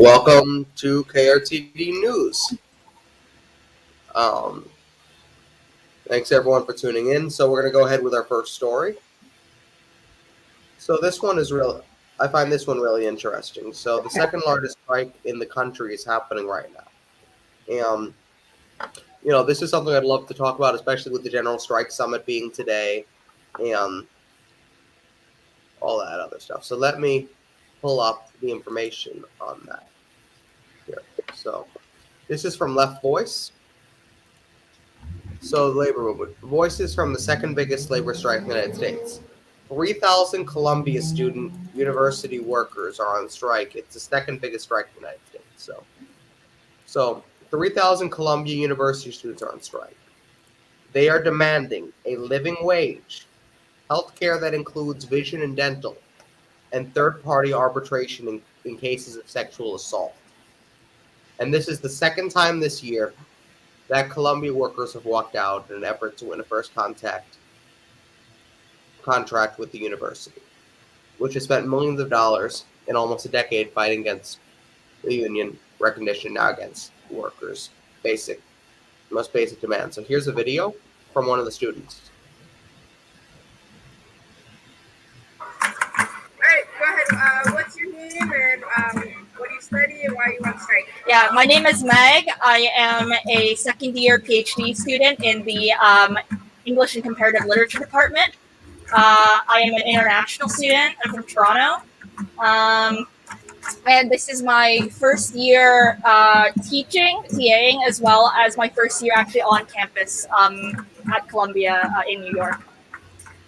Welcome to KRTD News. Um, Thanks everyone for tuning in. So we're going to go ahead with our first story. So this one is I find this one really interesting. So the second largest strike in the country is happening right now. This is something I'd love to talk about, especially with the General Strike Summit being today and all that other stuff. So let me pull up the information on that here. So this is from Left Voice. So, labor movement. Voices from the second biggest labor strike in the United States. 3,000 Columbia student university workers are on strike. It's the second biggest strike in the United States. So 3,000 Columbia University students are on strike. They are demanding a living wage, health care that includes vision and dental, and third-party arbitration in cases of sexual assault. And this is the second time this year that Columbia workers have walked out in an effort to win a first contract with the university, which has spent millions of dollars in almost a decade fighting against the union recognition, now against workers' most basic demands. So here's a video from one of the students. All right, go ahead. What's your name and what do you study and why are you on strike? Yeah, my name is Meg. I am a second-year PhD student in the English and Comparative Literature department. I am an international student. I'm from Toronto. And this is my first year TAing, as well as my first year actually on campus at Columbia in New York.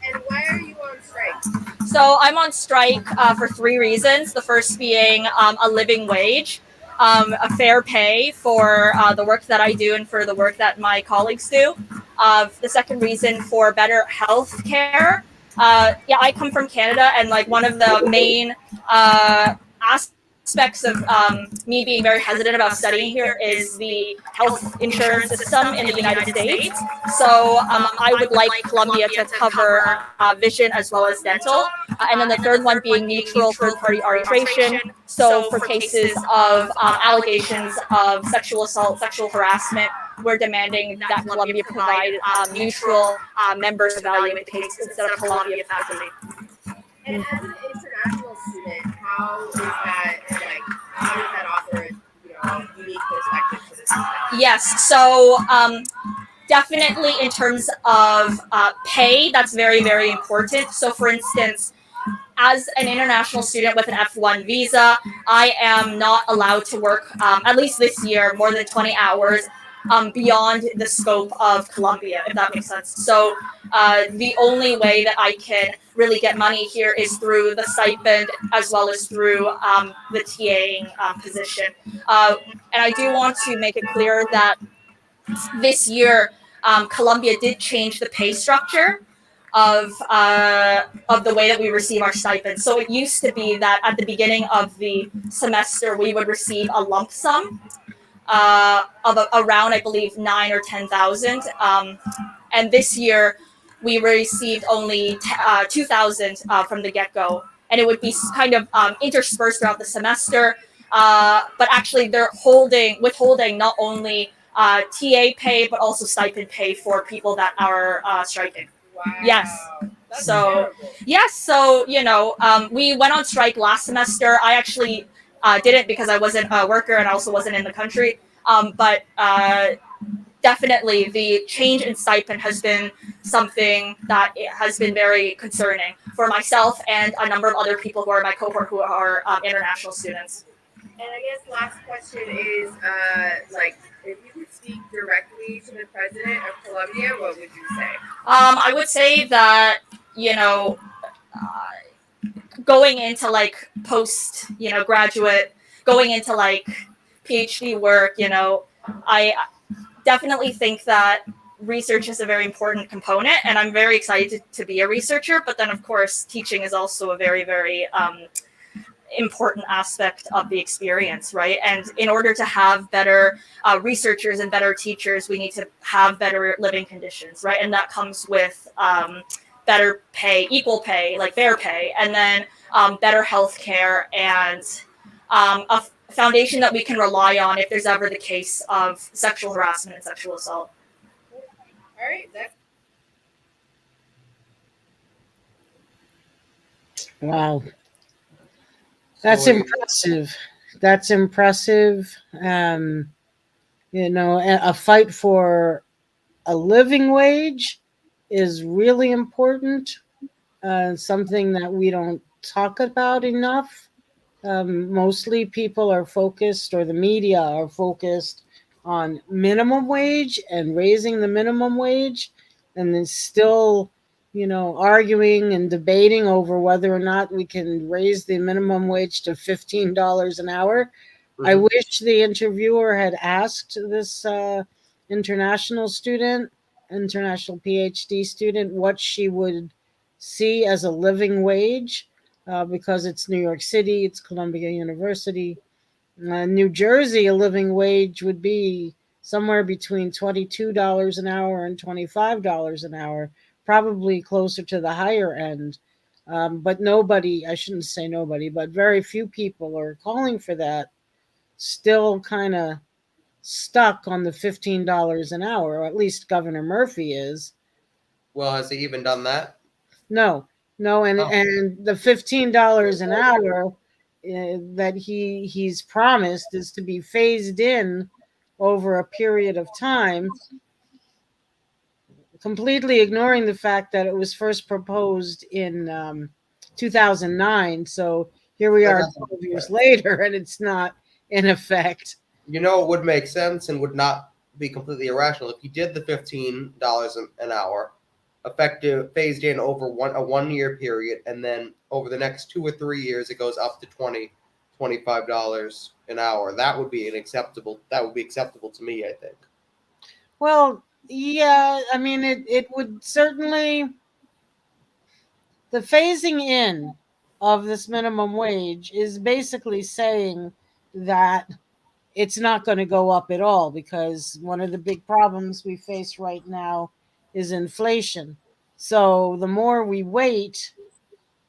And why are you on strike? So I'm on strike for three reasons. The first being a living wage, a fair pay for the work that I do and for the work that my colleagues do. The second reason for better health care. Yeah, I come from Canada, and like one of the main aspects of me being very hesitant about studying here is the health insurance system in the United States. So I would like Columbia to cover vision as well as dental. And then the third one being neutral third-party arbitration. So for cases of allegations of sexual assault, sexual harassment, we're demanding that Columbia provide neutral members evaluate the case instead of Columbia faculty. And as an international student, how does that offer unique perspective to the student? Yes, so definitely in terms of pay, that's very, very important. So for instance, as an international student with an F1 visa, I am not allowed to work, at least this year, more than 20 hours beyond the scope of Columbia, if that makes sense. So the only way that I can really get money here is through the stipend as well as through the TAing position. And I do want to make it clear that this year, Columbia did change the pay structure of the way that we receive our stipend. So it used to be that at the beginning of the semester, we would receive a lump sum of around, I believe, 9,000 or 10,000. And this year, we received only 2,000 from the get-go. And it would be kind of interspersed throughout the semester. But actually, they're withholding not only TA pay, but also stipend pay for people that are striking. Wow. Yes. That's So, terrible. yes. So, we went on strike last semester. I actually didn't because I wasn't a worker and I also wasn't in the country. But definitely the change in stipend has been something that has been very concerning for myself and a number of other people who are in my cohort who are international students. And I guess last question is, if you could speak directly to the president of Columbia, what would you say? I would say that, going into post, graduate, going into PhD work, I definitely think that research is a very important component, and I'm very excited to be a researcher. But then, of course, teaching is also a very, very important aspect of the experience, right? And in order to have better researchers and better teachers, we need to have better living conditions, right? And that comes with better pay, equal pay, fair pay, and then better health care and foundation that we can rely on if there's ever the case of sexual harassment and sexual assault. All right, that's Wow. That's So impressive. That's impressive. A fight for a living wage is really important. Something that we don't talk about enough. Mostly people are focused, or the media are focused on minimum wage and raising the minimum wage, and then still, arguing and debating over whether or not we can raise the minimum wage to $15 an hour. I Mhm. wish the interviewer had asked this international PhD student, what she would see as a living wage, because it's New York City, it's Columbia University. New Jersey, a living wage would be somewhere between $22 an hour and $25 an hour, probably closer to the higher end. But nobody, I shouldn't say nobody, but very few people are calling for that. Still kind of stuck on the $15 an hour, or at least Governor Murphy is. Well, has he even done that? No, no, and Oh. and the $15 an hour that he's promised is to be phased in over a period of time, completely ignoring the fact that it was first proposed in 2009. So here we That are doesn't 12 make years sense. later, and it's not in effect. It would make sense and would not be completely irrational if you did the $15 an hour, effective phased in over a 1 year period, and then over the next 2 or 3 years it goes up to $25 an hour. That would be acceptable to me, I think. Well, yeah, I mean, it would certainly, the phasing in of this minimum wage is basically saying that it's not going to go up at all, because one of the big problems we face right now is inflation. So the more we wait,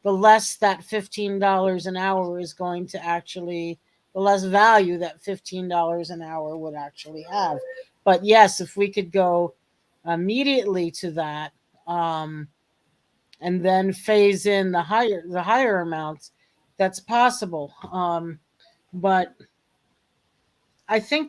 the less that $15 an hour is going to actually, the less value that $15 an hour would actually have. But yes, if we could go immediately to that, and then phase in the higher amounts, that's possible. But I know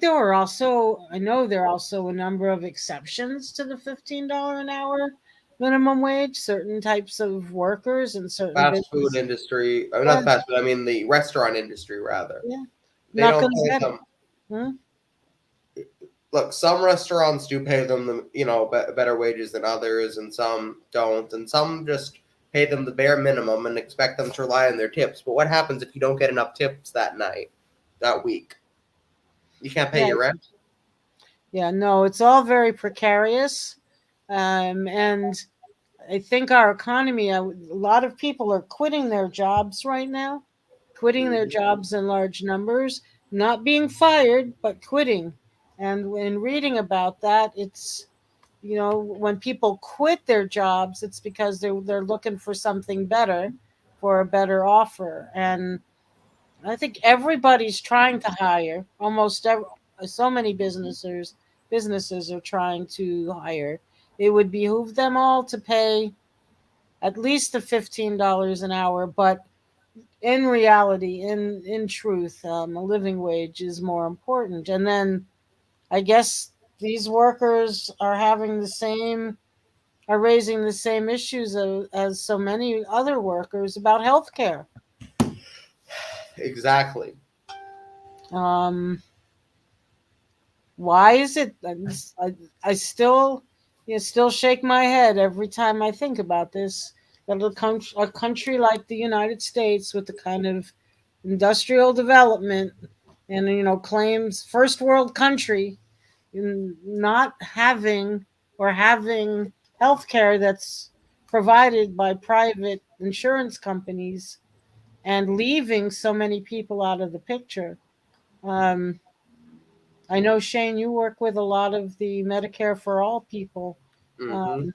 there are also a number of exceptions to the $15 an hour minimum wage. Certain types of workers and certain Fast food business. industry, Yeah, not fast food. I mean the restaurant industry rather. yeah. They Not don't going to pay get it. them. Hmm? Look, some restaurants do pay them better wages than others, and some don't, and some just pay them the bare minimum and expect them to rely on their tips. But what happens if you don't get enough tips that week? You can't pay Yeah, your rent. yeah. No, it's all very precarious, and I think our economy. A lot of people are quitting their jobs right now, quitting their Mhm. jobs in large numbers, not being fired, but quitting. And when reading about that, it's, when people quit their jobs, it's because they're looking for something better, for a better offer. And I think everybody's trying to hire. So many businesses are trying to hire. It would behoove them all to pay at least the $15 an hour, but in reality, in truth, a living wage is more important. And then I guess these workers are raising the same issues as so many other workers about health care. Exactly. Um, why is it? I still, still shake my head every time I think about this. That a country like the United States, with the kind of industrial development and claims first world country, not having, or having health care that's provided by private insurance companies, and leaving so many people out of the picture. Um, I know, Shane, you work with a lot of the Medicare for All people, Hmm. um,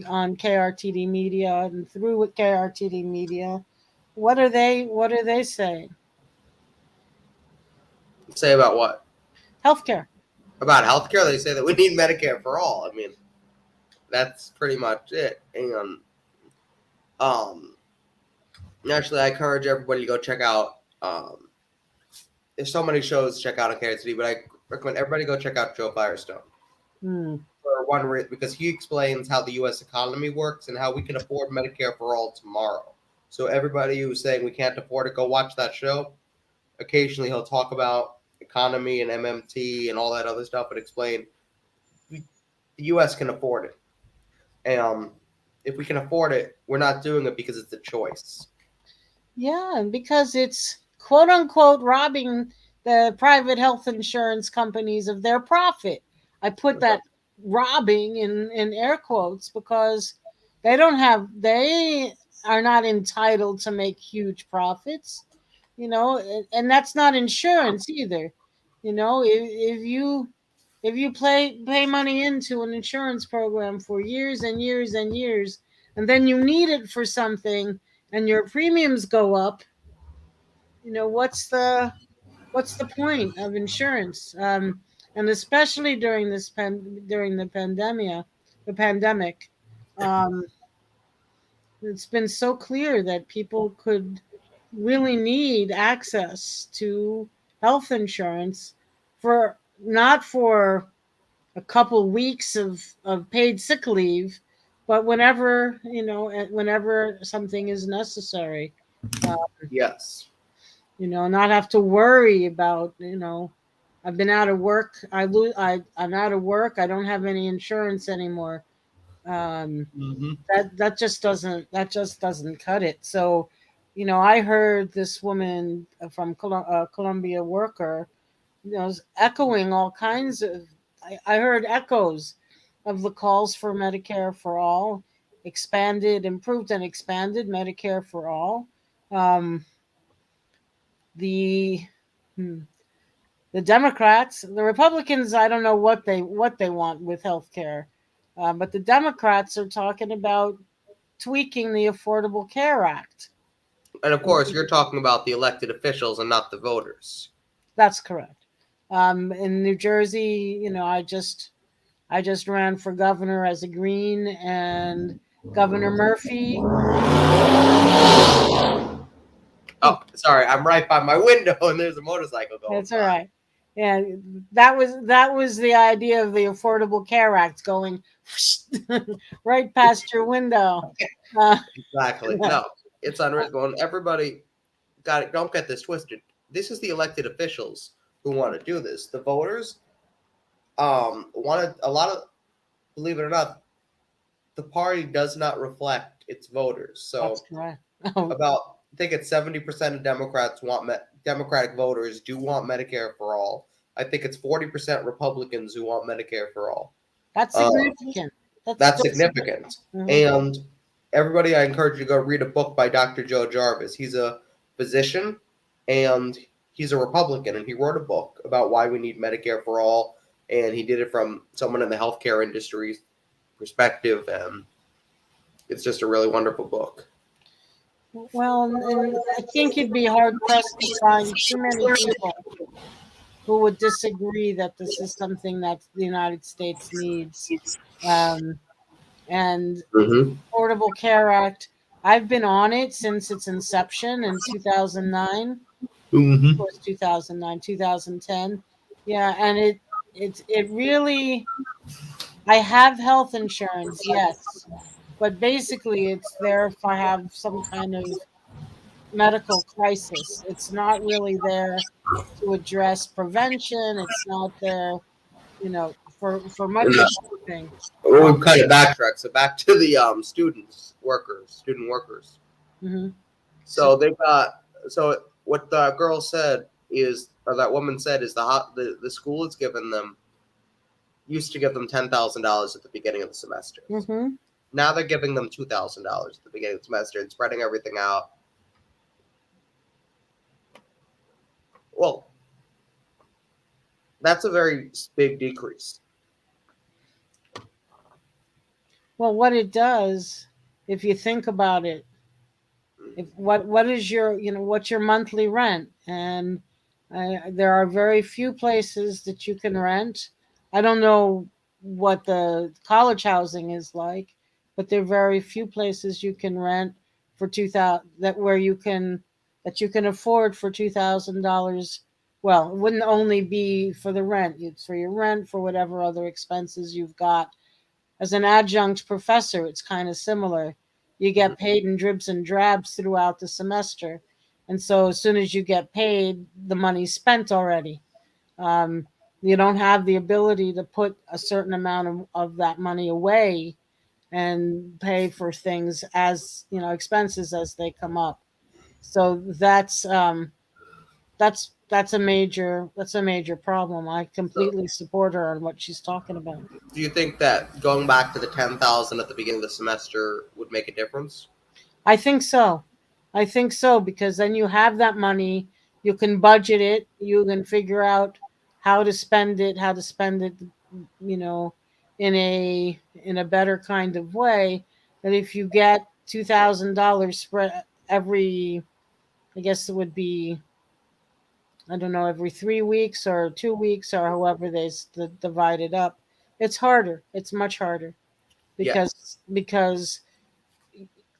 on KRTD Media and through KRTD Media. What are they saying? Say about what? Healthcare. About healthcare, they say that we need Medicare for all. I mean, that's pretty much it. And actually, I encourage everybody to go check out. There's so many shows to check out on KRTD, but I recommend everybody go check out Joe Firestone. For one reason, because he explains how the U.S. economy works and how we can afford Medicare for all tomorrow. So everybody who's saying we can't afford it, go watch that show. Occasionally, he'll talk about economy and MMT and all that other stuff, and explain the U.S. can afford it. And if we can afford it, we're not doing it because it's a choice. Yeah, because it's quote unquote robbing the private health insurance companies of their profit. I put that robbing in air quotes because they are not entitled to make huge profits, and that's not insurance either. If you pay money into an insurance program for years and years and years, and then you need it for something and your premiums go up, what's the point of insurance? And especially during during the pandemic, um, it's been so clear that people could really need access to health insurance for not for a couple weeks of paid sick leave, but whenever something is necessary. Yes. Not have to worry about, I've been out of work. I'm out of work. I don't have any insurance anymore. That just doesn't cut it. So, I heard this woman from Columbia worker, echoing all kinds of. I heard echoes of the calls for Medicare for all, improved and expanded Medicare for all. The hmm, the Democrats, the Republicans, I don't know what they want with health care, but the Democrats are talking about tweaking the Affordable Care Act. And of course, you're talking about the elected officials and not the voters. That's correct. In New Jersey, I just ran for governor as a Green, and Governor Murphy. Oh, sorry, I'm right by my window, and there's a motorcycle going. That's all right. Yeah, that was the idea of the Affordable Care Act, going right past your window. Exactly. No, it's unreasonable. And everybody got it. Don't get this twisted. This is the elected officials who want to do this. The voters, wanted a lot of. Believe it or not, the party does not reflect its voters. So That's correct. Oh, I think it's 70% of Democrats Democratic voters do want Medicare for all. I think it's 40% Republicans who want Medicare for all. that's significant. That's significant. And everybody, I encourage you to go read a book by Dr. Joe Jarvis. He's a physician and he's a Republican, and he wrote a book about why we need Medicare for all. And he did it from someone in the healthcare industry perspective. And it's just a really wonderful book. Well, and I think you'd be hard pressed to find too many people who would disagree that this is something that the United States needs. And Affordable Care Act, I've been on it since its inception in 2009. It was 2009, 2010. Yeah, and it really, I have health insurance, yes. But basically, it's there if I have some kind of medical crisis. It's not really there to address prevention. It's not there, for much of anything. We'll kind of backtrack. So back to the student workers. Mm-hmm. So they've got. So what the girl said is, or that woman said, is the school has given them, used to give them $10,000 at the beginning of the semester. Mm-hmm. Now they're giving them $2,000 at the beginning of the semester and spreading everything out. Well, that's a very big decrease. Well, what it does, if you think about it, what is your, what's your monthly rent, and There are very few places that you can rent. I don't know what the college housing is like, but there are very few places you can rent for 2000 that you can afford for $2,000. Well, it wouldn't only be for the rent; it's for your rent, for whatever other expenses you've got. As an adjunct professor, it's kind of similar. You Mhm. get paid in dribs and drabs throughout the semester. And so as soon as you get paid, the money's spent already. Um, you don't have the ability to put a certain amount of that money away and pay for things as, expenses as they come up. So that's a major problem. I So, completely support her on what she's talking about. do you think that going back to the 10,000 at the beginning of the semester would make a difference? I think so. I think so because then you have that money, you can budget it, you can figure out how to spend it, you know, in a better kind of way. That if you get $2,000 spread every, I guess it would be, I don't know, every 3 weeks or 2 weeks or however divide it up, it's harder. It's much harder Yes. because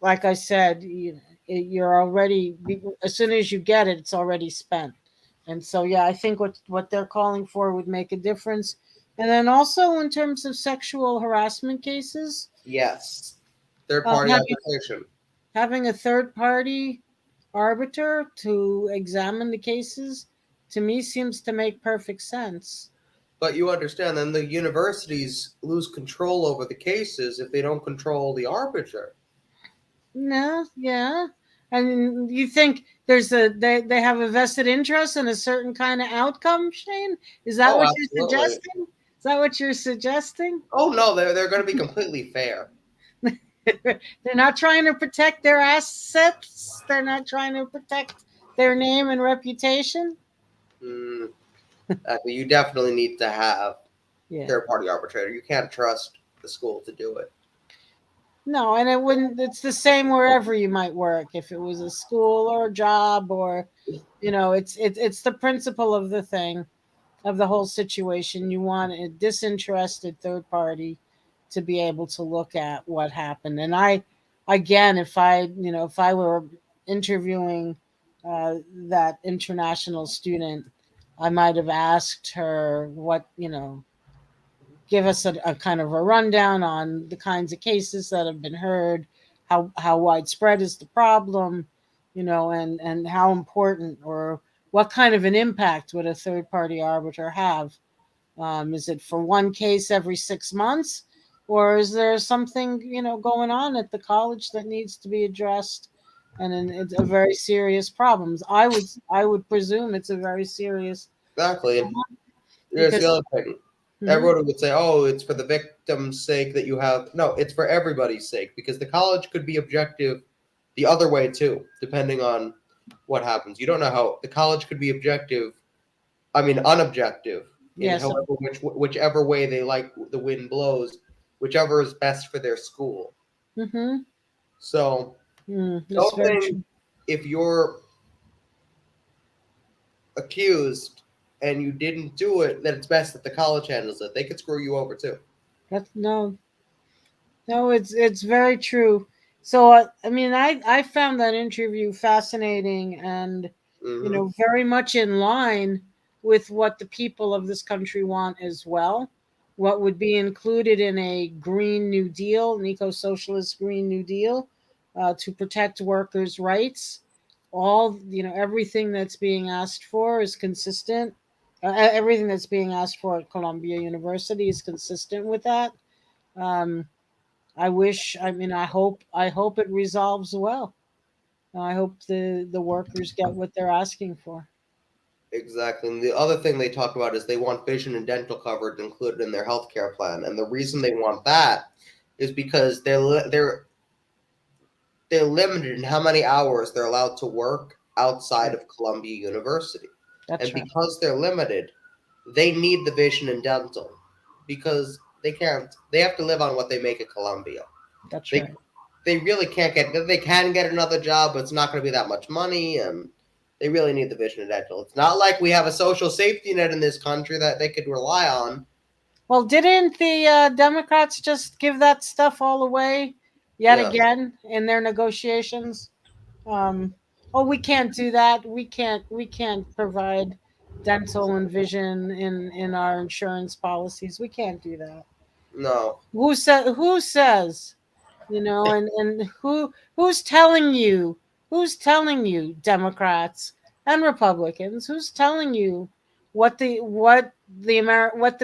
like I said, you're already, as soon as you get it, it's already spent. And so, yeah, I think what they're calling for would make a difference. And then also in terms of sexual harassment cases, Yes. Third party arbitration. having a third party arbiter to examine the cases, to me, seems to make perfect sense. But you understand, then the universities lose control over the cases if they don't control the arbiter. No, yeah. And you think they have a vested interest in a certain kind of outcome, Shane? Is that Oh, what you're absolutely. suggesting? Is that what you're suggesting? Oh no, they're going to be completely fair. They're not trying to protect their assets. They're not trying to protect their name and reputation. Mm, you definitely need to have Yeah. third party arbitrator. You can't trust the school to do it. No, and it wouldn't. It's the same wherever you might work. If it was a school or a job, or it's the principle of the thing, of the whole situation. You want a disinterested third party to be able to look at what happened. And again, if I were interviewing that international student, I might have asked her give us a kind of a rundown on the kinds of cases that have been heard, how widespread is the problem, and how important or what kind of an impact would a third party arbiter have. Is it for one case every 6 months, or is there something going on at the college that needs to be addressed, and it's a very serious problem? I would presume it's a very serious Exactly. And here's the because. other thing. Mhm. Everyone would say, "Oh, it's for the victim's sake that you have." No, it's for everybody's sake because the college could be objective the other way too, depending on what happens. You don't know how the college could be objective. I mean, unobjective in Yes. however whichever way they like the wind blows, whichever is best for their school. Mm-hmm. So That's don't very think true. if you're accused and you didn't do it that it's best that the college handles it. They could screw you over too. That's no, no, it's very true. So I mean, I found that interview fascinating and Hmm. very much in line with what the people of this country want as well. What would be included in a Green New Deal, an eco-socialist Green New Deal, to protect workers' rights. Everything that's being asked for is consistent. Everything that's being asked for at Columbia University is consistent with that. Um, I hope it resolves well. I hope the workers get what they're asking for. Exactly. And the other thing they talk about is they want vision and dental coverage included in their healthcare plan. And the reason they want that is because they're limited in how many hours they're allowed to work outside of Columbia University. And That's right. because they're limited, they need the vision and dental because they have to live on what they make at Columbia. That's They right. they really can't get they can get another job, but it's not going to be that much money and They really need the vision and dental. It's not like we have a social safety net in this country that they could rely on. Well, didn't the Democrats just give that stuff all away yet Yeah. again in their negotiations? Um, oh, we can't do that. We can't provide dental and vision in our insurance policies. We can't do that. No. Who says, and who's telling you, Democrats and Republicans, who's telling you what the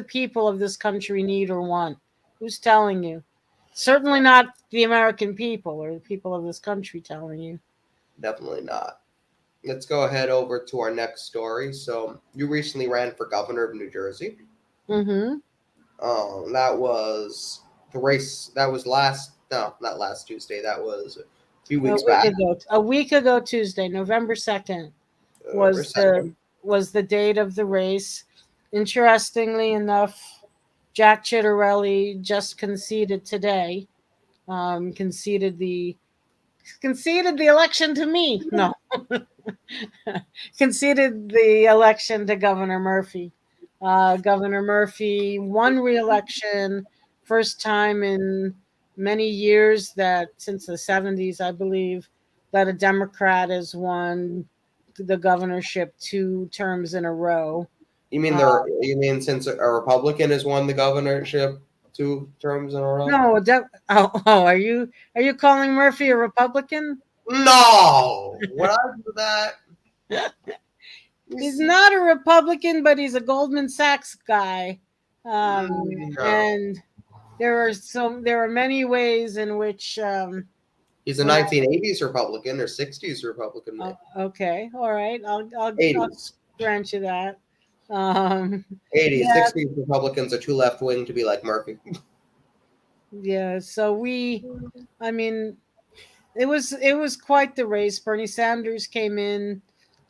people of this country need or want? Who's telling you? Certainly not the American people or the people of this country telling you. Definitely not. Let's go ahead over to our next story. So, you recently ran for governor of New Jersey. Mm-hmm. That was the race. That was not last Tuesday. That was a few weeks back. A week ago Tuesday, November 2nd, November was the 2nd. was the date of the race. Interestingly enough, Jack Chitterelli just conceded today. Conceded the election to me. No, conceded the election to Governor Murphy. Governor Murphy won re-election, first time in many years, that since the 70s, I believe, that a Democrat has won the governorship 2 terms in a row. You mean since a Republican has won the governorship 2 terms in a row? No, are you calling Murphy a Republican? No. Would I do that? He's not a Republican, but he's a Goldman Sachs guy, No. and there are many ways in which. He's a 1980s Republican or 60s Republican. Okay, all right, I'll 80s. grant you that. 80s, yeah. 60s Republicans are too left wing to be like Murphy. Yeah, so I mean, it was quite the race. Bernie Sanders came in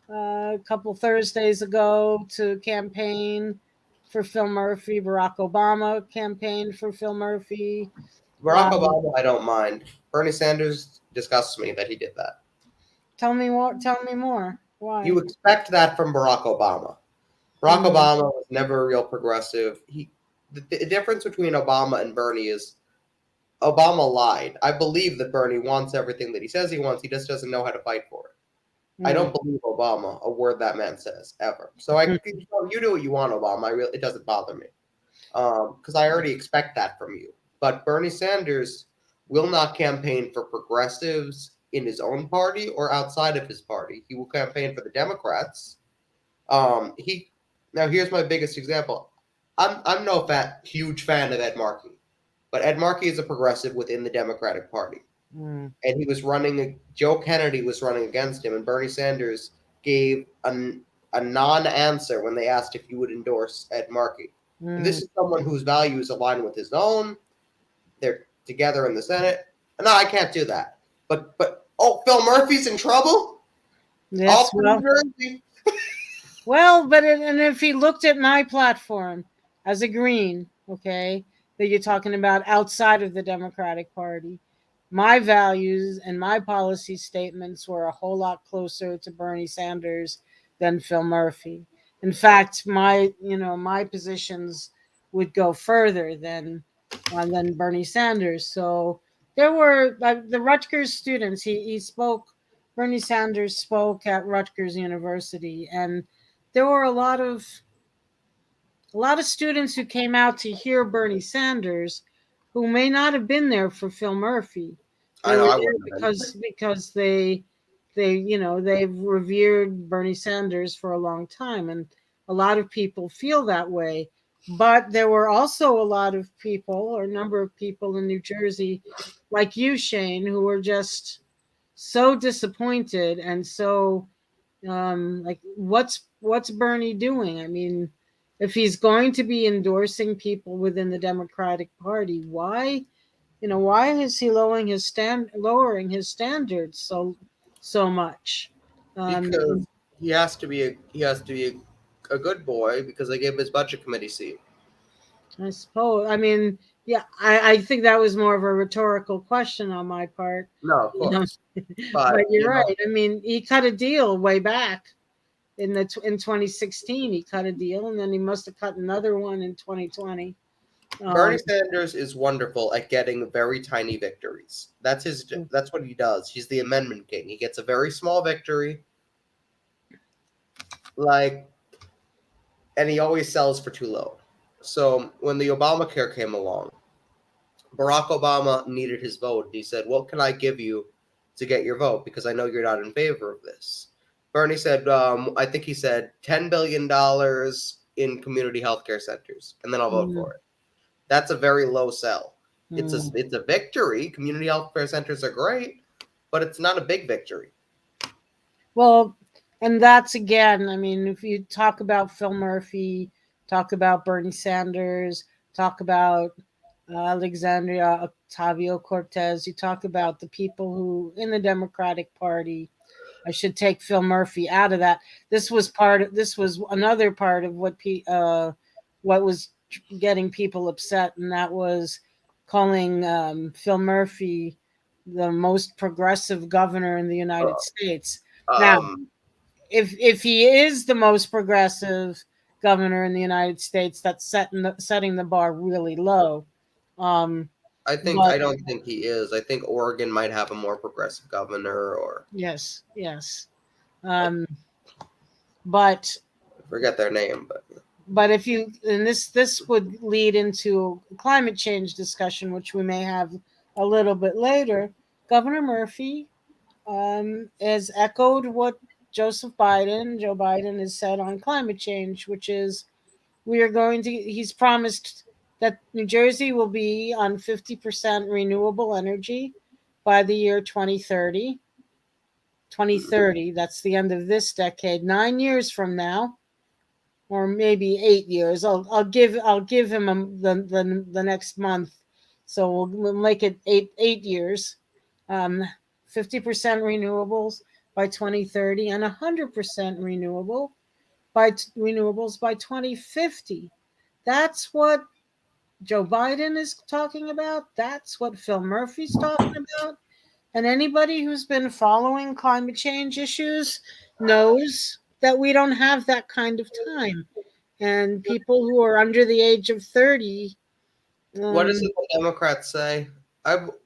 a couple Thursdays ago to campaign for Phil Murphy. Barack Obama campaigned for Phil Murphy. Barack Obama, I don't mind. Bernie Sanders disgusts me that he did that. Tell me more. Why? You expect that from Barack Obama. Barack Obama was never a real progressive. The difference between Obama and Bernie is Obama lied. I believe that Bernie wants everything that he says he wants. He just doesn't know how to fight for it. I don't believe Obama, a word that man says, ever. So you do what you want, Obama. It doesn't bother me. Because I already expect that from you. But Bernie Sanders will not campaign for progressives in his own party or outside of his party. He will campaign for the Democrats. Now here's my biggest example. I'm no huge fan of Ed Markey, but Ed Markey is a progressive within the Democratic Party, and he was running. Joe Kennedy was running against him, and Bernie Sanders gave a non-answer when they asked if he would endorse Ed Markey. And this is someone whose values align with his own. They're together in the Senate. No, I can't do that. But Phil Murphy's in trouble. Yes, well, but and if he looked at my platform as a Green, okay, that you're talking about outside of the Democratic Party, my values and my policy statements were a whole lot closer to Bernie Sanders than Phil Murphy. In fact, my positions would go further than Bernie Sanders. So there were the Rutgers students. He spoke. Bernie Sanders spoke at Rutgers University, and there were a lot of students who came out to hear Bernie Sanders, who may not have been there for Phil Murphy. They were there because they've revered Bernie Sanders for a long time, and a lot of people feel that way. But there were also a lot of people, or a number of people in New Jersey, like you, Shane, who were just so disappointed and so like, what's Bernie doing? I mean, if he's going to be endorsing people within the Democratic Party, why is he lowering his standards so much? Because he has to be a good boy because they gave him his budget committee seat. I suppose. I mean, Yeah, I think that was more of a rhetorical question on my part. No, of You know, course, but but you're right. I mean, he cut a deal way back in 2016. He cut a deal, and then he must have cut another one in 2020. Bernie Um, Sanders is wonderful at getting very tiny victories. That's what he does. He's the amendment king. He gets a very small victory, like, and he always sells for too low. So when the Obamacare came along, Barack Obama needed his vote. He said, "What can I give you to get your vote? Because I know you're not in favor of this." Bernie said, I think he said $10 billion in community healthcare centers, and then I'll vote mm, for it. That's a very low sell. mm. It's a victory. Community healthcare centers are great, but it's not a big victory. Well, and that's again, I mean, if you talk about Phil Murphy, talk about Bernie Sanders, talk about Alexandria Octavio Cortez, you talk about the people who in the Democratic Party. I should take Phil Murphy out of that. This was another part of what was getting people upset, and that was calling Phil Murphy the most progressive governor in the United Uh, States. Now, Um, if he is the most progressive governor in the United States, that's setting the bar really low. Um, I but don't think he is. I think Oregon might have a more progressive governor, or yes, yes. I Um, but forget their name, but if you and this would lead into a climate change discussion, which we may have a little bit later. Governor Murphy has echoed what Joe Biden has said on climate change, which is we are going to, he's promised that New Jersey will be on 50% renewable energy by the year 2030. 2030, that's the end of this decade. 9 years from now, or maybe 8 years. I'll give him the next month, so we'll make it eight years. 50% renewables by 2030 and 100% renewables by 2050. That's what Joe Biden is talking about. That's what Phil Murphy's talking about. And anybody who's been following climate change issues knows that we don't have that kind of time. And people who are under the age of 30, what does um, the Democrats say?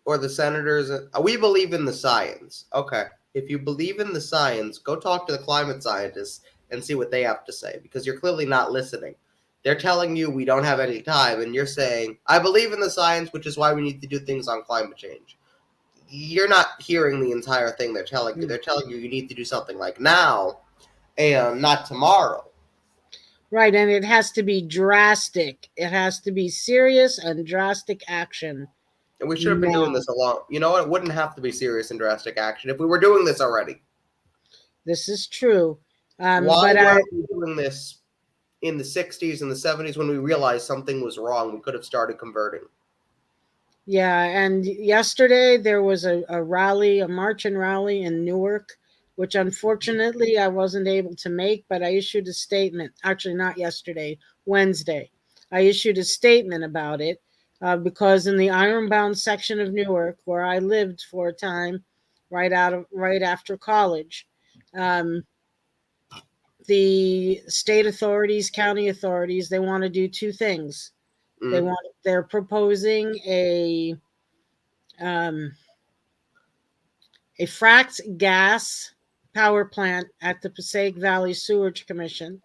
Or the senators? We believe in the science. Okay. If you believe in the science, go talk to the climate scientists and see what they have to say, because you're clearly not listening. They're telling you we don't have any time, and you're saying, I believe in the science, which is why we need to do things on climate change. You're not hearing the entire thing they're telling you. They're telling you you need to do something like now and not tomorrow. right, and it has to be drastic. It has to be serious and drastic action And we should have been now. doing this a long. You know what? It wouldn't have to be serious and drastic action if we were doing this already. This is true. Why But weren't we doing this in the 60s and the 70s when we realized something was wrong? We could have started converting. yeah, and yesterday there was a rally, a march and rally in Newark, which unfortunately I wasn't able to make, but I issued a statement. Actually, not yesterday, Wednesday. I issued a statement about it because in the Ironbound section of Newark, where I lived for a time, right after college, um, the state authorities, county authorities, they want to do two things. Mm, They're proposing um, a fracked gas power plant at the Passaic Valley Sewerage Commission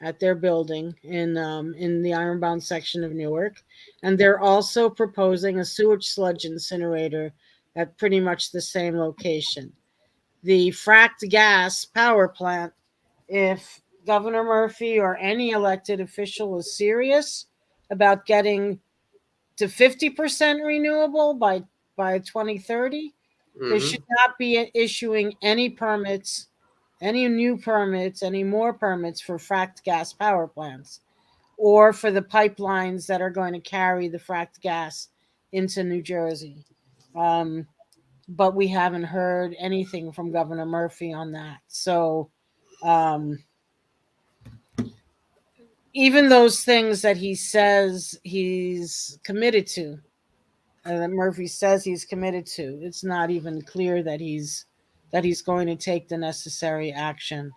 at their building in the Ironbound section of Newark, and they're also proposing a sewage sludge incinerator at pretty much the same location. The fracked gas power plant, if Governor Murphy or any elected official is serious about getting to 50% renewable by 2030, there hmm should not be issuing any permits, any new permits, any more permits for fracked gas power plants or for the pipelines that are going to carry the fracked gas into New Jersey. Um, but we haven't heard anything from Governor Murphy on that. So, um, even those things that he says he's committed to, that Murphy says he's committed to, it's not even clear that he's going to take the necessary action.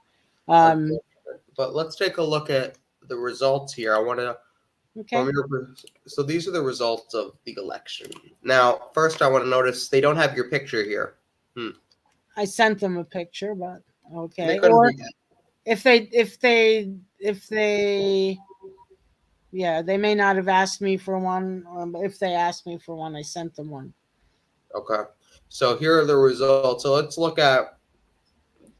But let's take a look at the results here. I want to. Okay. So these are the results of the election. Now, first, I want to notice they don't have your picture here. I sent them a picture, but They okay. couldn't Or read it. if they yeah, they may not have asked me for one. But if they asked me for one, I sent them one. Okay. So here are the results. So let's look at.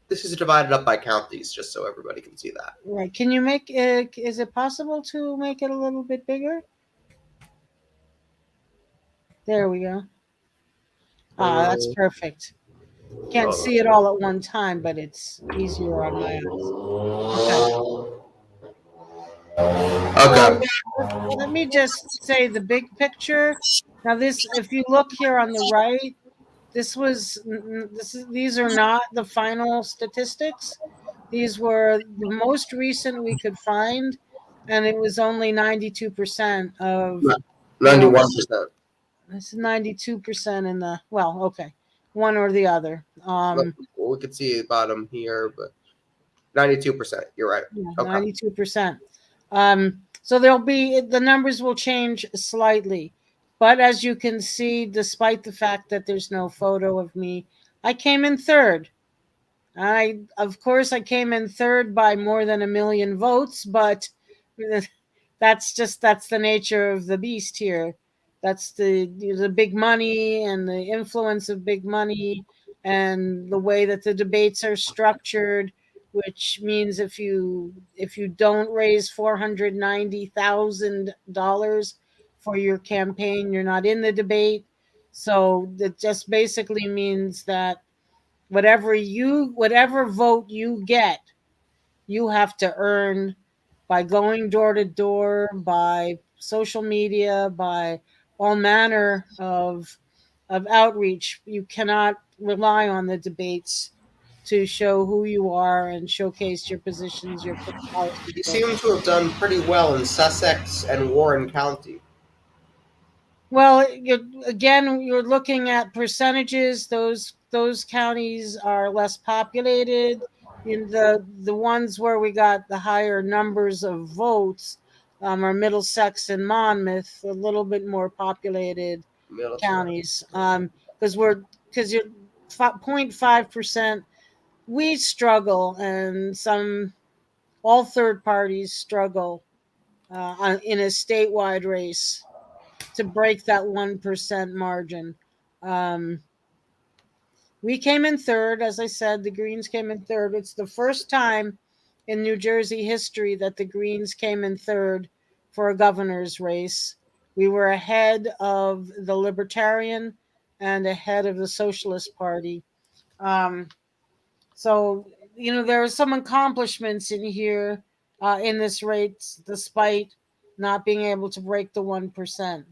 This is divided up by counties, just so everybody can see that. Right. Can you make it? Is it possible to make it a little bit bigger? There we go. That's Um, perfect. Can't see it all at one time, but it's easier on my eyes. Okay. So Okay. let me just say the big picture. Now, this, if you look here on the right, these are not the final statistics. These were the most recent we could find, and it was only 92% of, you know, 91%. this is 92% in the, well, okay, one or the other. We could see the bottom here, but 92%. You're right. Yeah, Okay. 92%. So the numbers will change slightly. But as you can see, despite the fact that there's no photo of me, I came in third. Of course, I came in third by more than 1 million votes, but that's the nature of the beast here. That's the big money and the influence of big money and the way that the debates are structured, which means if you don't raise $490,000 for your campaign, you're not in the debate. So that just basically means that whatever vote you get, you have to earn by going door to door, by social media, by all manner of outreach. You cannot rely on the debates to show who you are and showcase your positions, your policies. You seem to have done pretty well in Sussex and Warren County. Well, you're looking at percentages. Those counties are less populated. In the ones where we got the higher numbers of votes are Middlesex and Monmouth, a little bit more populated counties. Because you're 0.5%. We struggle, and all third parties struggle in a statewide race to break that 1% margin. Um, we came in third, as I said. The Greens came in third. It's the first time in New Jersey history that the Greens came in third for a governor's race. We were ahead of the Libertarian and ahead of the Socialist Party. So, there are some accomplishments in here in this race, despite not being able to break the 1%.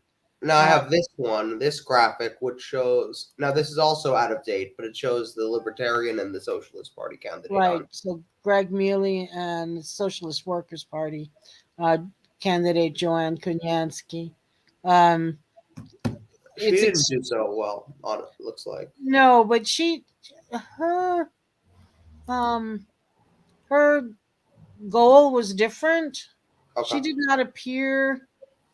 Now I have this graphic, which shows. Now this is also out of date, but it shows the Libertarian and the Socialist Party candidate. Right. So Greg Mealy and Socialist Workers Party candidate Joanne Kunyansky. She didn't do so well on it. Looks like. No, but her her goal was different. Okay. She did not appear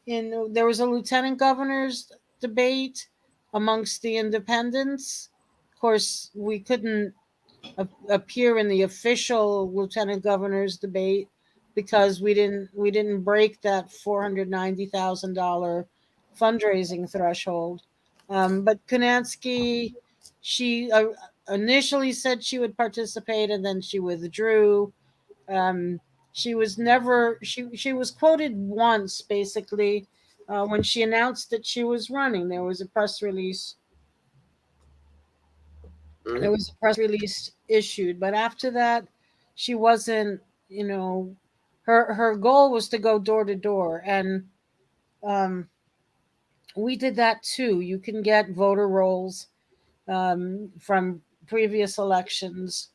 there was a lieutenant governor's debate amongst the independents. Of course, we couldn't appear in the official lieutenant governor's debate because we didn't break that $490,000 fundraising threshold. But Kunansky, she initially said she would participate and then she withdrew. She was never she was quoted once, basically, when she announced that she was running. There was a press release. Mhm. There was a press release issued, but after that, she wasn't. Her goal was to go door to door, and we did that too. You can get voter rolls from previous elections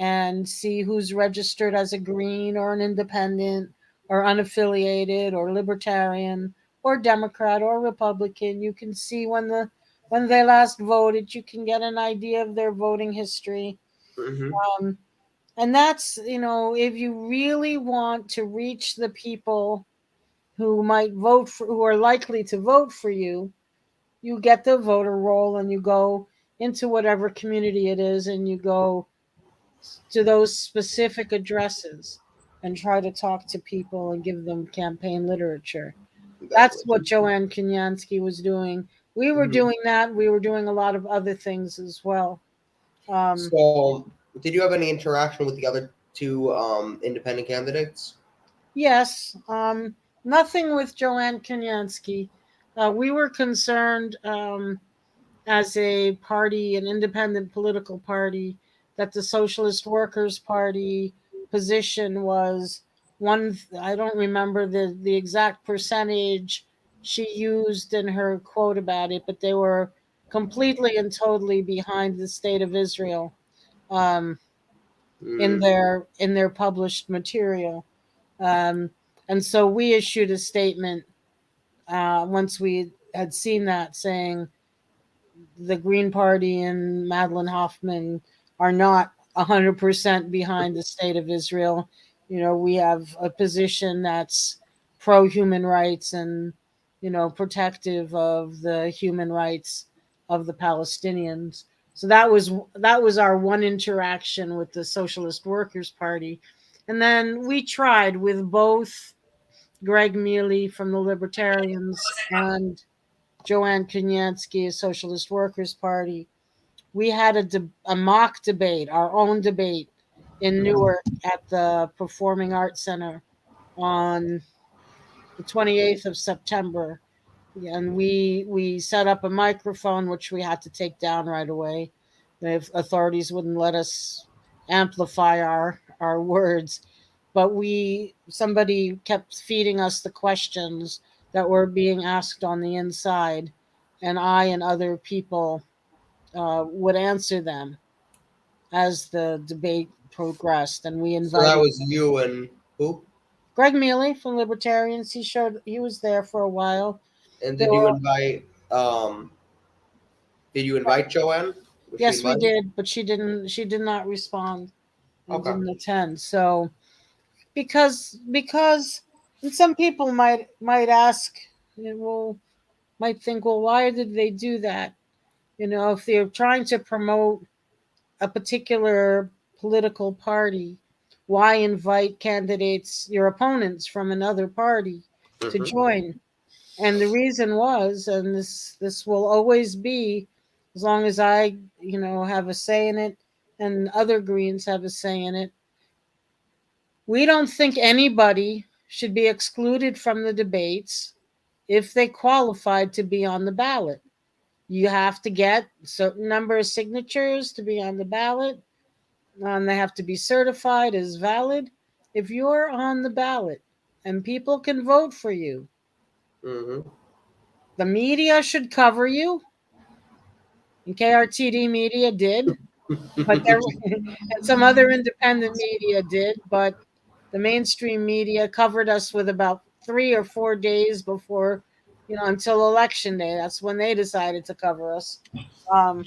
and see who's registered as a green or an independent or unaffiliated or libertarian or Democrat or Republican. You can see when they last voted. You can get an idea of their voting history. Mm-hmm. Um, and that's, if you really want to reach the people who might vote for, who are likely to vote for you, you get the voter roll and you go into whatever community it is and you go to those specific addresses and try to talk to people and give them campaign literature. That's Exactly. what Joanne Kenyansky was doing. We were Mhm. doing that. We were doing a lot of other things as well. Um, So, did you have any interaction with the other two independent candidates? yes, nothing with Joanne Kenyansky. We were concerned as a party, an independent political party, that the Socialist Workers' Party position was one. I don't remember the exact percentage she used in her quote about it, but they were completely and totally behind the state of Israel um, Mm, in their published material. Um, and so we issued a statement once we had seen that, saying the Green Party and Madelyn Hoffman are not 100% behind the state of Israel. We have a position that's pro human rights and, protective of the human rights of the Palestinians. So that was our one interaction with the Socialist Workers' Party. And then we tried with both Greg Mealy from the Libertarians and Joanne Kenyansky, Socialist Workers' Party. We had a mock debate, our own debate in Newark at the Performing Arts Center on the 28th of September. And we set up a microphone, which we had to take down right away. The authorities wouldn't let us amplify our words, but somebody kept feeding us the questions that were being asked on the inside, and I and other people would answer them as the debate progressed. And we so that invited was you and who? Greg Mealy from Libertarians. He was there for a while. And There did you were invite? Did you invite Joanne? Was she Yes, we invited? did, but she did not respond and Okay. didn't attend. So because and some people might ask, might think, well, why did they do that? If they're trying to promote a particular political party, why invite candidates, your opponents from another party, to Mm-hmm. join? And the reason was, and this will always be, as long as I have a say in it, and other Greens have a say in it, we don't think anybody should be excluded from the debates if they qualified to be on the ballot. You have to get a certain number of signatures to be on the ballot, and they have to be certified as valid. If you're on the ballot and people can vote for you, Mm-hmm. the media should cover you. And KRTD media did, but there and some other independent media did, but the mainstream media covered us with about 3 or 4 days before, until election day. That's when they decided to cover us. Um,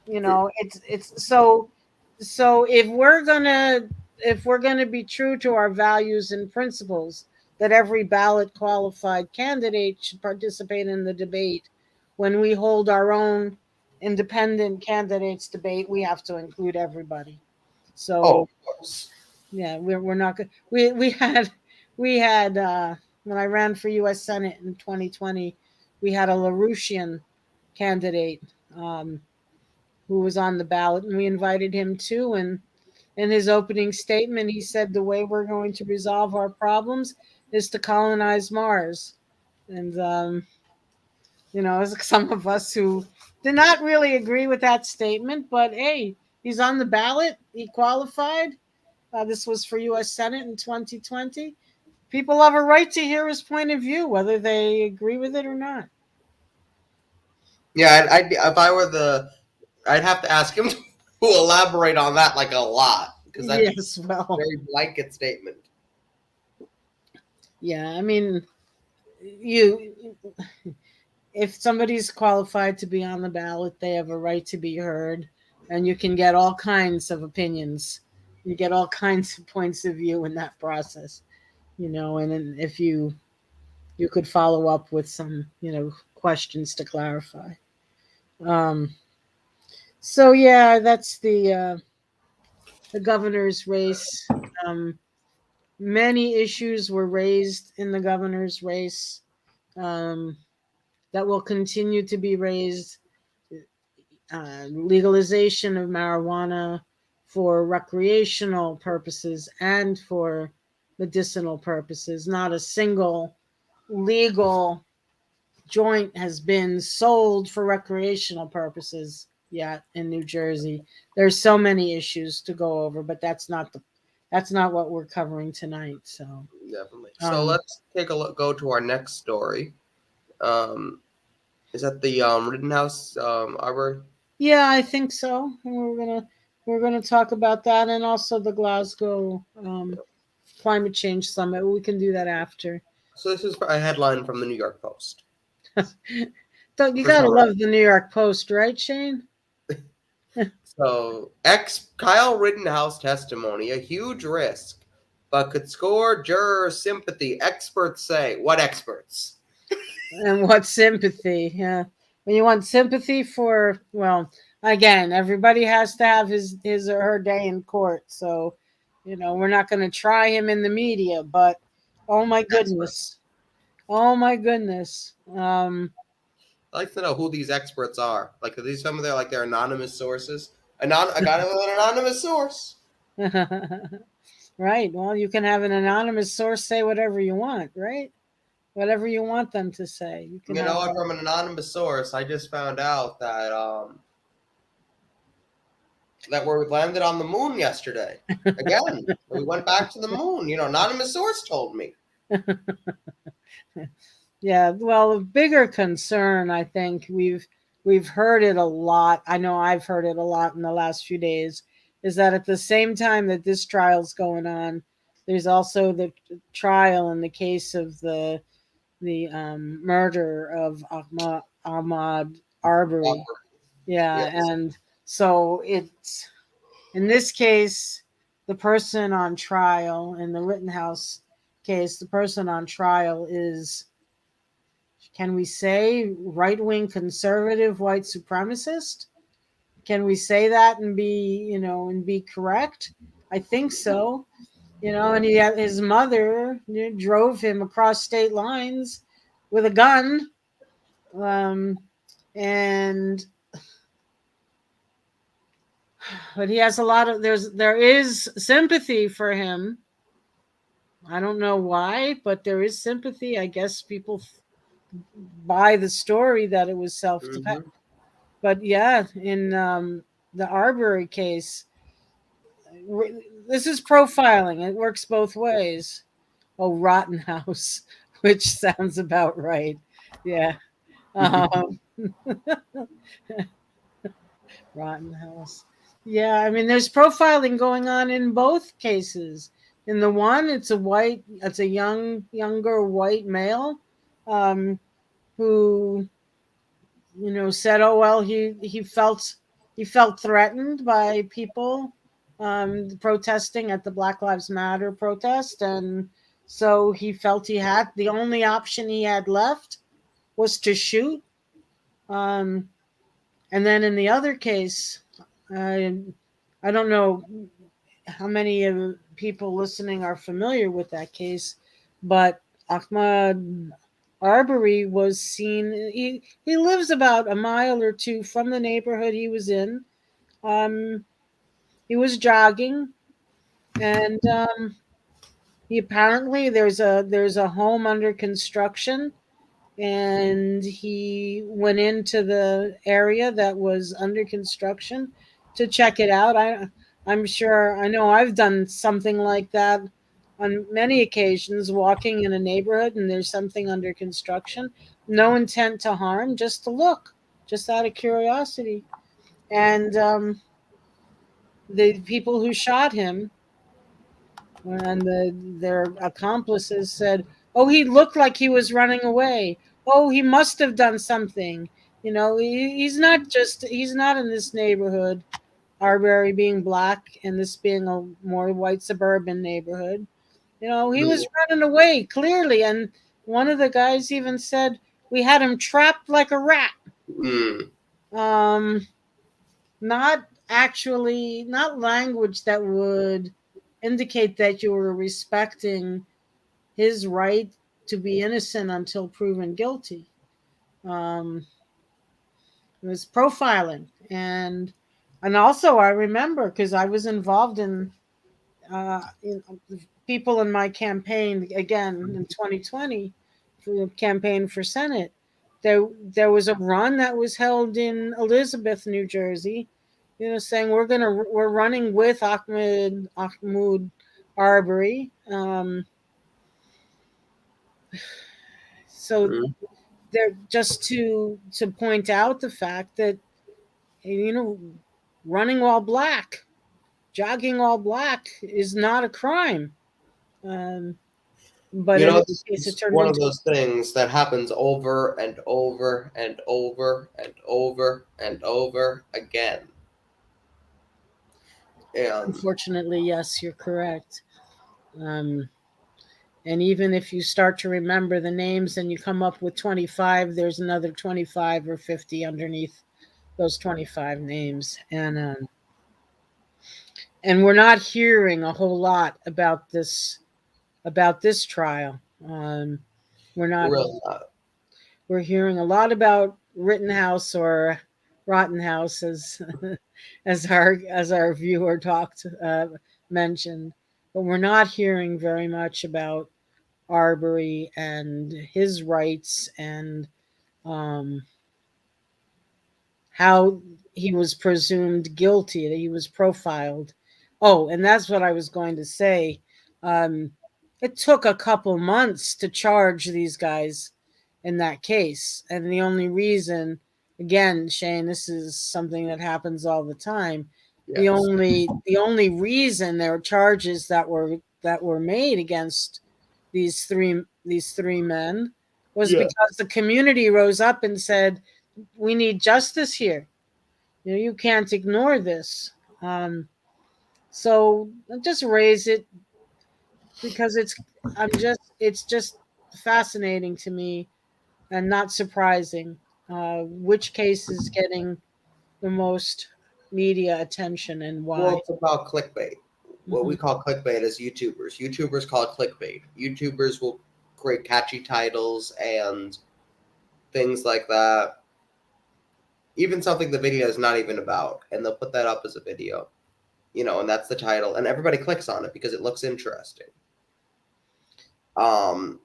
it's so if we're gonna be true to our values and principles, that every ballot qualified candidate should participate in the debate. When we hold our own independent candidates debate, we have to include everybody. Oh, So of course. yeah, we're not good. We had when I ran for U.S. Senate in 2020, we had a LaRouchian candidate who was on the ballot, and we invited him too. And in his opening statement, he said the way we're going to resolve our problems is to colonize Mars. And some of us who did not really agree with that statement, but hey, he's on the ballot. He qualified. This was for U.S. Senate in 2020. People have a right to hear his point of view, whether they agree with it or not. Yeah, if I were I'd have to ask him to elaborate on that like a lot because that's Yes, well, a very blanket statement. Yeah, I mean, you if somebody's qualified to be on the ballot, they have a right to be heard, and you can get all kinds of opinions. You get all kinds of points of view in that process, and then if you could follow up with some, questions to clarify. Um, so yeah, that's the governor's race. Um, Many issues were raised in the governor's race, um, that will continue to be raised. Legalization of marijuana for recreational purposes and for medicinal purposes. Not a single legal joint has been sold for recreational purposes yet in New Jersey. There's so many issues to go over, but that's not what we're covering tonight. So Definitely. So let's take a look. Go to our next story. Is that the Rittenhouse Arbery? yeah, I think so. And we're gonna talk about that, and also the Glasgow climate change summit. We can do that after. So this is a headline from the New York Post. So you For gotta some love the New York Post, right, Shane? So, ex Kyle Rittenhouse testimony, a huge risk, but could score juror sympathy. Experts say. What experts? And what sympathy? Yeah, when you want sympathy for, well, again, everybody has to have his or her day in court. So, we're not going to try him in the media, but oh my goodness, oh my goodness. I'd like to know who these experts are. Like, are these some of their anonymous sources? I got an anonymous source. Right. Well, you can have an anonymous source say whatever you want, right? Whatever you want them to say. You can You know have what? From an anonymous source, I just found out that we landed on the moon yesterday. Again, we went back to the moon. Anonymous source told me. Yeah, well, a bigger concern, I think we've heard it a lot. I know I've heard it a lot in the last few days, is that at the same time that this trial's going on, there's also the trial in the case of the murder of Ahmad Arbery. Yeah, Yes. and so it's in this case, the person on trial in the Rittenhouse case, the person on trial is, can we say, right-wing conservative white supremacist? Can we say that and be correct? I think so. And he had his mother drove him across state lines with a gun. Um, and but he has a lot of there is sympathy for him. I don't know why, but there is sympathy. I guess people buy the story that it was self-defense. Mm-hmm. But yeah, in the Arbery case, this is profiling. It works both ways. Oh, Rittenhouse, which sounds about right. Yeah. Rittenhouse. Yeah, I mean, there's profiling going on in both cases. In the one, it's a younger white male, um, who said, oh well, he felt threatened by people protesting at the Black Lives Matter protest, and so he felt he had the only option he had left was to shoot. um, and then in the other case, I don't know how many of people listening are familiar with that case, but Ahmad Arbery was seen. He lives about a mile or two from the neighborhood he was in. Um, he was jogging, and he apparently there's a home under construction, and he went into the area that was under construction to check it out. I'm sure, I know I've done something like that on many occasions, walking in a neighborhood and there's something under construction. No intent to harm, just to look, just out of curiosity. And the people who shot him and their accomplices said, Oh, he looked like he was running away. Oh, he must have done something. He's not in this neighborhood, Arbery being black and this being a more white suburban neighborhood. He was running away clearly. And one of the guys even said, we had him trapped like a rat. Mm. Um, not language that would indicate that you were respecting his right to be innocent until proven guilty. It was profiling, and also I remember because I was involved in, people in my campaign again in 2020 for the campaign for Senate. There was a run that was held in Elizabeth, New Jersey, saying we're running with Ahmaud Arbery. So Mm. they're just to point out the fact that, you know running while black, jogging while black is not a crime. Um, but You in know, this this case, it is turned one of into. those things that happens over and over and over and over and over again. And Unfortunately, yes, you're correct. Um, and even if you start to remember the names and you come up with 25, there's another 25 or 50 underneath those 25 names. And we're not hearing a whole lot about this trial. We're not. really not. We're hearing a lot about Rittenhouse or Rottenhouse, as as our viewer mentioned, but we're not hearing very much about Arbery and his rights, and um, how he was presumed guilty, that he was profiled. Oh, and that's what I was going to say. Um, it took a couple months to charge these guys in that case. And the only reason, again, Shane, this is something that happens all the time. The Yes. only reason there were charges that were made against these three men was Yeah. because the community rose up and said, we need justice here. You can't ignore this. So I just raise it because it's just fascinating to me and not surprising, which case is getting the most media attention and Well, why. it's about clickbait. What Hmm. we call clickbait as YouTubers. YouTubers call it clickbait. YouTubers will create catchy titles and things like that. Even something the video is not even about, and they'll put that up as a video, and that's the title, and everybody clicks on it because it looks interesting. Um,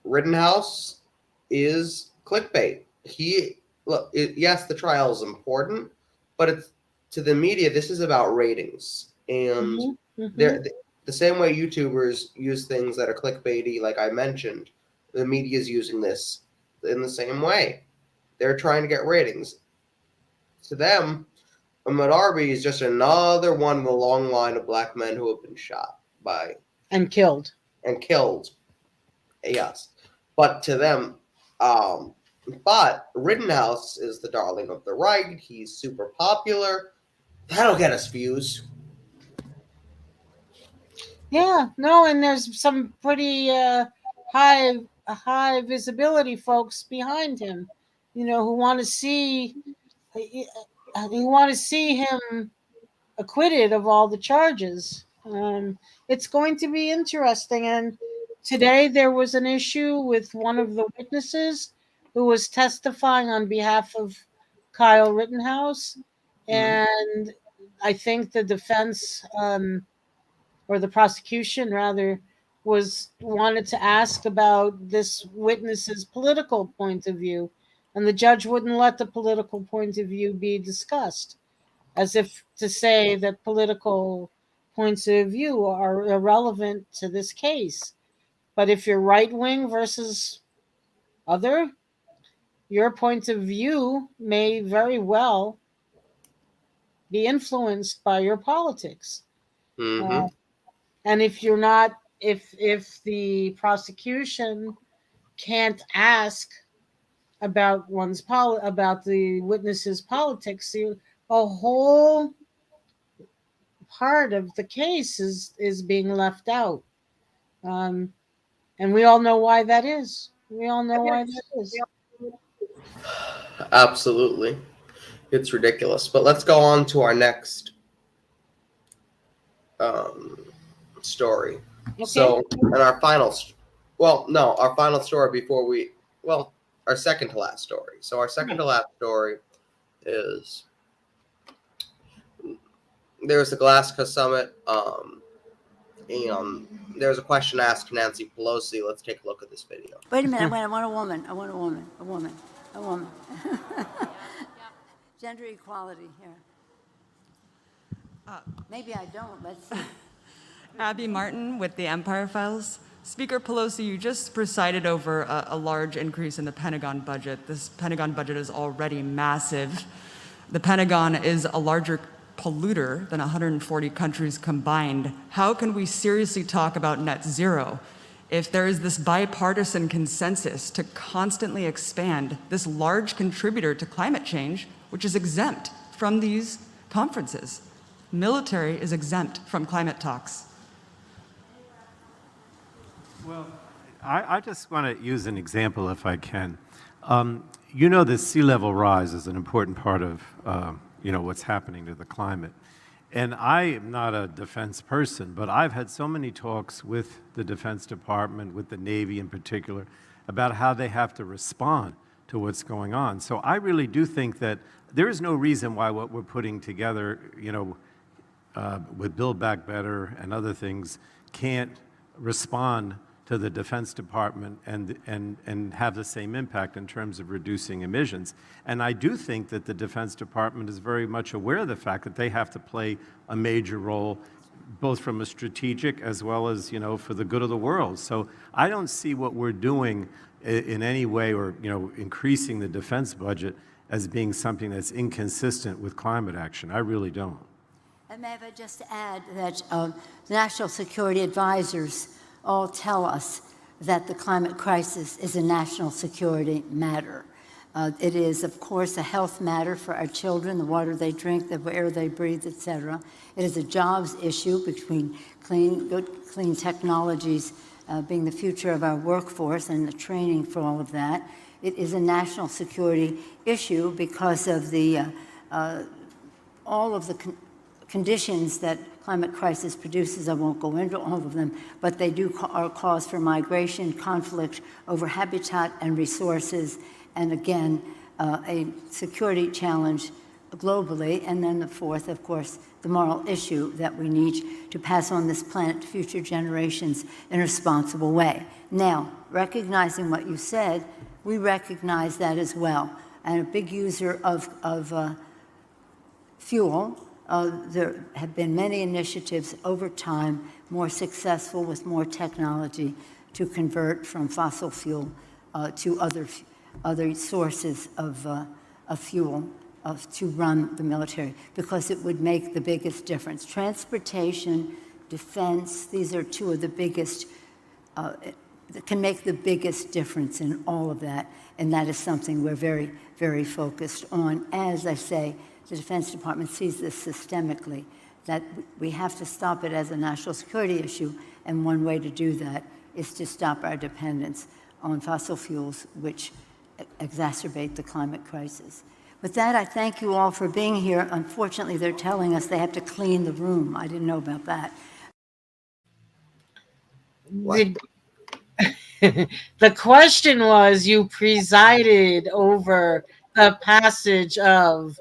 Rittenhouse is clickbait. Yes, the trial is important, but it's to the media. This is about ratings, and Hmm. Hmm. they're the same way YouTubers use things that are clickbaity, like I mentioned. The media is using this in the same way. They're trying to get ratings. To them, Ahmaud Arbery is just another one in the long line of black men who have been shot by And killed. and killed. Yes, but to them, um, but Rittenhouse is the darling of the right. He's super popular. That'll get us views. Yeah, no, and there's some pretty high visibility folks behind him, who want to see him acquitted of all the charges. It's going to be interesting. And today there was an issue with one of the witnesses who was testifying on behalf of Kyle Rittenhouse. Mhm. And I think the defense, or the prosecution rather, wanted to ask about this witness's political point of view. And the judge wouldn't let the political point of view be discussed, as if to say that political points of view are irrelevant to this case. But if you're right wing versus other, your point of view may very well be influenced by your politics. Uh, Mhm. and if you're not if the prosecution can't ask about about the witness's politics, a whole part of the case is being left out. Um, and we all know why that is. We all know why that is. Absolutely. It's ridiculous. But let's go on to our next um, story. Okay. So, and our final, our final story before our second to last story. So, our second to last story is there was the Glasgow summit, and there was a question asked to Nancy Pelosi. Let's take a look at this video. Wait a minute, I want a woman. I want a woman. A woman. A woman. Gender equality here. Maybe I don't. Let's see. Abby Martin with the Empire Files. Speaker Pelosi, you just presided over a large increase in the Pentagon budget. This Pentagon budget is already massive. The Pentagon is a larger polluter than 140 countries combined. How can we seriously talk about net zero if there is this bipartisan consensus to constantly expand this large contributor to climate change, which is exempt from these conferences? Military is exempt from climate talks. Well, I just want to use an example if I can. The sea level rise is an important part of what's happening to the climate. And I am not a defense person, but I've had so many talks with the Defense Department, with the Navy in particular, about how they have to respond to what's going on. So I really do think that there is no reason why what we're putting together, with Build Back Better and other things, can't respond to the Defense Department and have the same impact in terms of reducing emissions. And I do think that the Defense Department is very much aware of the fact that they have to play a major role, both from a strategic as well as, for the good of the world. So I don't see what we're doing in any way, or, increasing the defense budget as being something that's inconsistent with climate action. I really don't. And may I just add that the national security advisors all tell us that the climate crisis is a national security matter. It is, of course, a health matter for our children, the water they drink, the air they breathe, etc. It is a jobs issue between clean technologies being the future of our workforce and the training for all of that. It is a national security issue because of the all of the conditions that climate crisis produces. I won't go into all of them, but they are cause for migration, conflict over habitat and resources, and again, a security challenge globally. And then the fourth, of course, the moral issue that we need to pass on this planet to future generations in a responsible way. Now, recognizing what you said, we recognize that as well. And a big user of fuel. There have been many initiatives over time, more successful with more technology, to convert from fossil fuel to other sources of fuel to run the military, because it would make the biggest difference. Transportation, defense, these are two of the biggest, that can make the biggest difference in all of that, and that is something we're very, very focused on. As I say, the Defense Department sees this systemically, that we have to stop it as a national security issue, and one way to do that is to stop our dependence on fossil fuels, which exacerbate the climate crisis. With that, I thank you all for being here. Unfortunately, they're telling us they have to clean the room. I didn't know about that. The question was, you presided over the passage of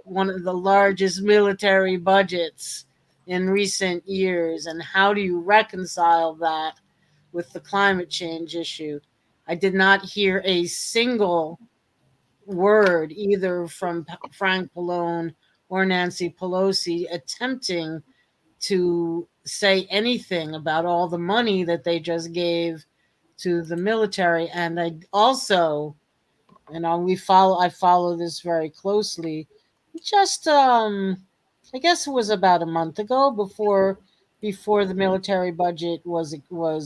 one of the largest military budgets in recent years, and how do you reconcile that with the climate change issue? I did not hear a single word either from Frank Pallone or Nancy Pelosi attempting to say anything about all the money that they just gave to the military. And I also, I follow this very closely. Just I guess it was about a month ago, before before the military budget was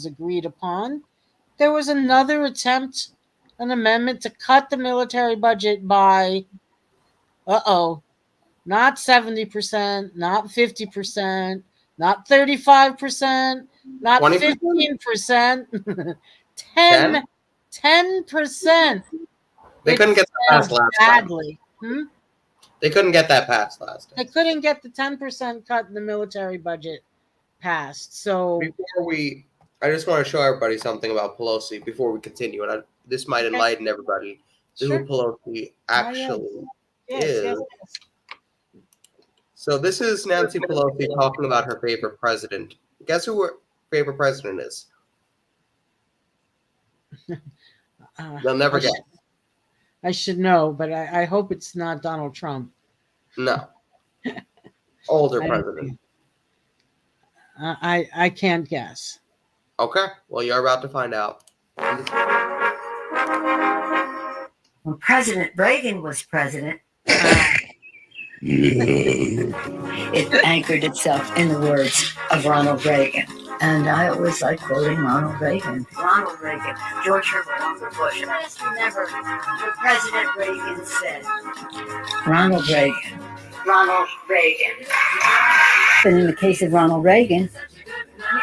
agreed upon, there was another attempt, an amendment to cut the military budget by, not 70%, not 50%, not 35%, not 20%? 15%, 10? 10%. They It couldn't get that passed failed last time. badly. They couldn't get that passed last time. They couldn't get the 10% cut in the military budget passed. So I just want to show everybody something about Pelosi before we continue, and this might enlighten everybody to Sure. who Pelosi actually yes, is. yes. So this is Nancy Pelosi talking about her favorite president. Guess who her favorite president is? They'll never guess. I should know, but I hope it's not Donald Trump. No. Older I don't president. I can't guess. Okay. Well, you're about to find out. When President Reagan was president, it anchored itself in the words of Ronald Reagan. And I always like quoting Ronald Reagan. Ronald Reagan, George Herbert Walker Bush. And I just remember what President Reagan said. Ronald Reagan. Ronald Reagan. But in the case of Ronald Reagan,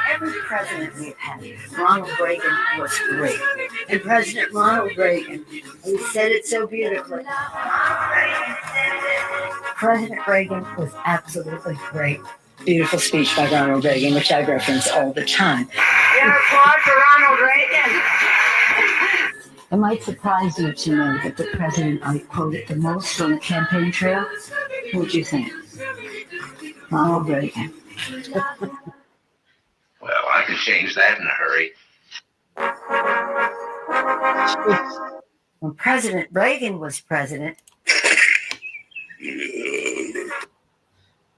every president we've had, Ronald Reagan was great. And President Ronald Reagan, he said it so beautifully. President Reagan was absolutely great. Beautiful speech by Ronald Reagan, which I reference all the time. Yeah, applause for Ronald Reagan. It might surprise you to know that the president I quoted the most on the campaign trail, who would you think? Ronald Reagan. Well, I could change that in a hurry. When President Reagan was president,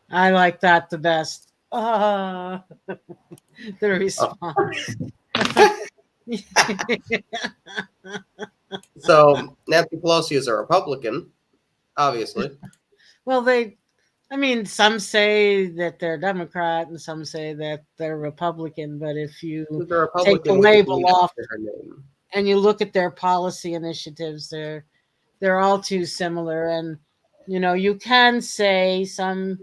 I like that the best. The response. So Nancy Pelosi is a Republican, obviously. Well, some say that they're Democrat and some say that they're Republican, but if you take the label off and you look at their policy initiatives, they're all too similar. And you can say some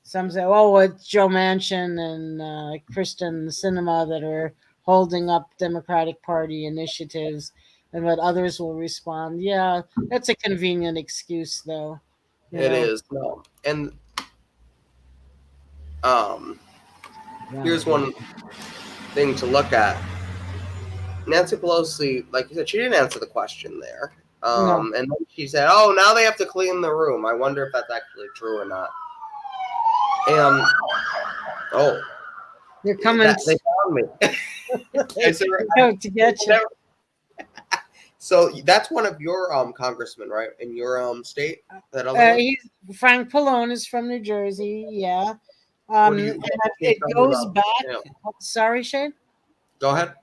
say, oh, it's Joe Manchin and Kristen Sinema that are holding up Democratic Party initiatives, and what others will respond, yeah, that's a convenient excuse, though. It is. No. And here's one thing to look at. Nancy Pelosi, like you said, she didn't answer the question there. No. And then she said, oh, now they have to clean the room. I wonder if that's actually true or not. And, they're coming they found me. to get you. So that's one of your congressmen, right? In your state? That other one? He's Frank Pallone is from New Jersey. Yeah. It goes back. Yeah. Sorry, Shane. Go ahead.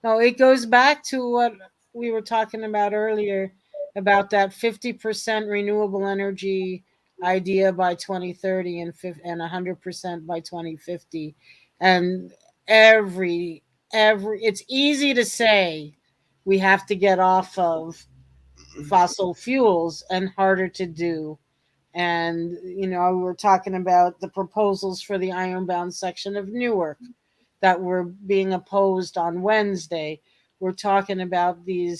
No, it goes back to what we were talking about earlier about that 50% renewable energy idea by 2030 and 100% by 2050. And every it's easy to say we have to get off of fossil fuels and harder to do. And, we're talking about the proposals for the ironbound section of Newark that were being opposed on Wednesday. We're talking about the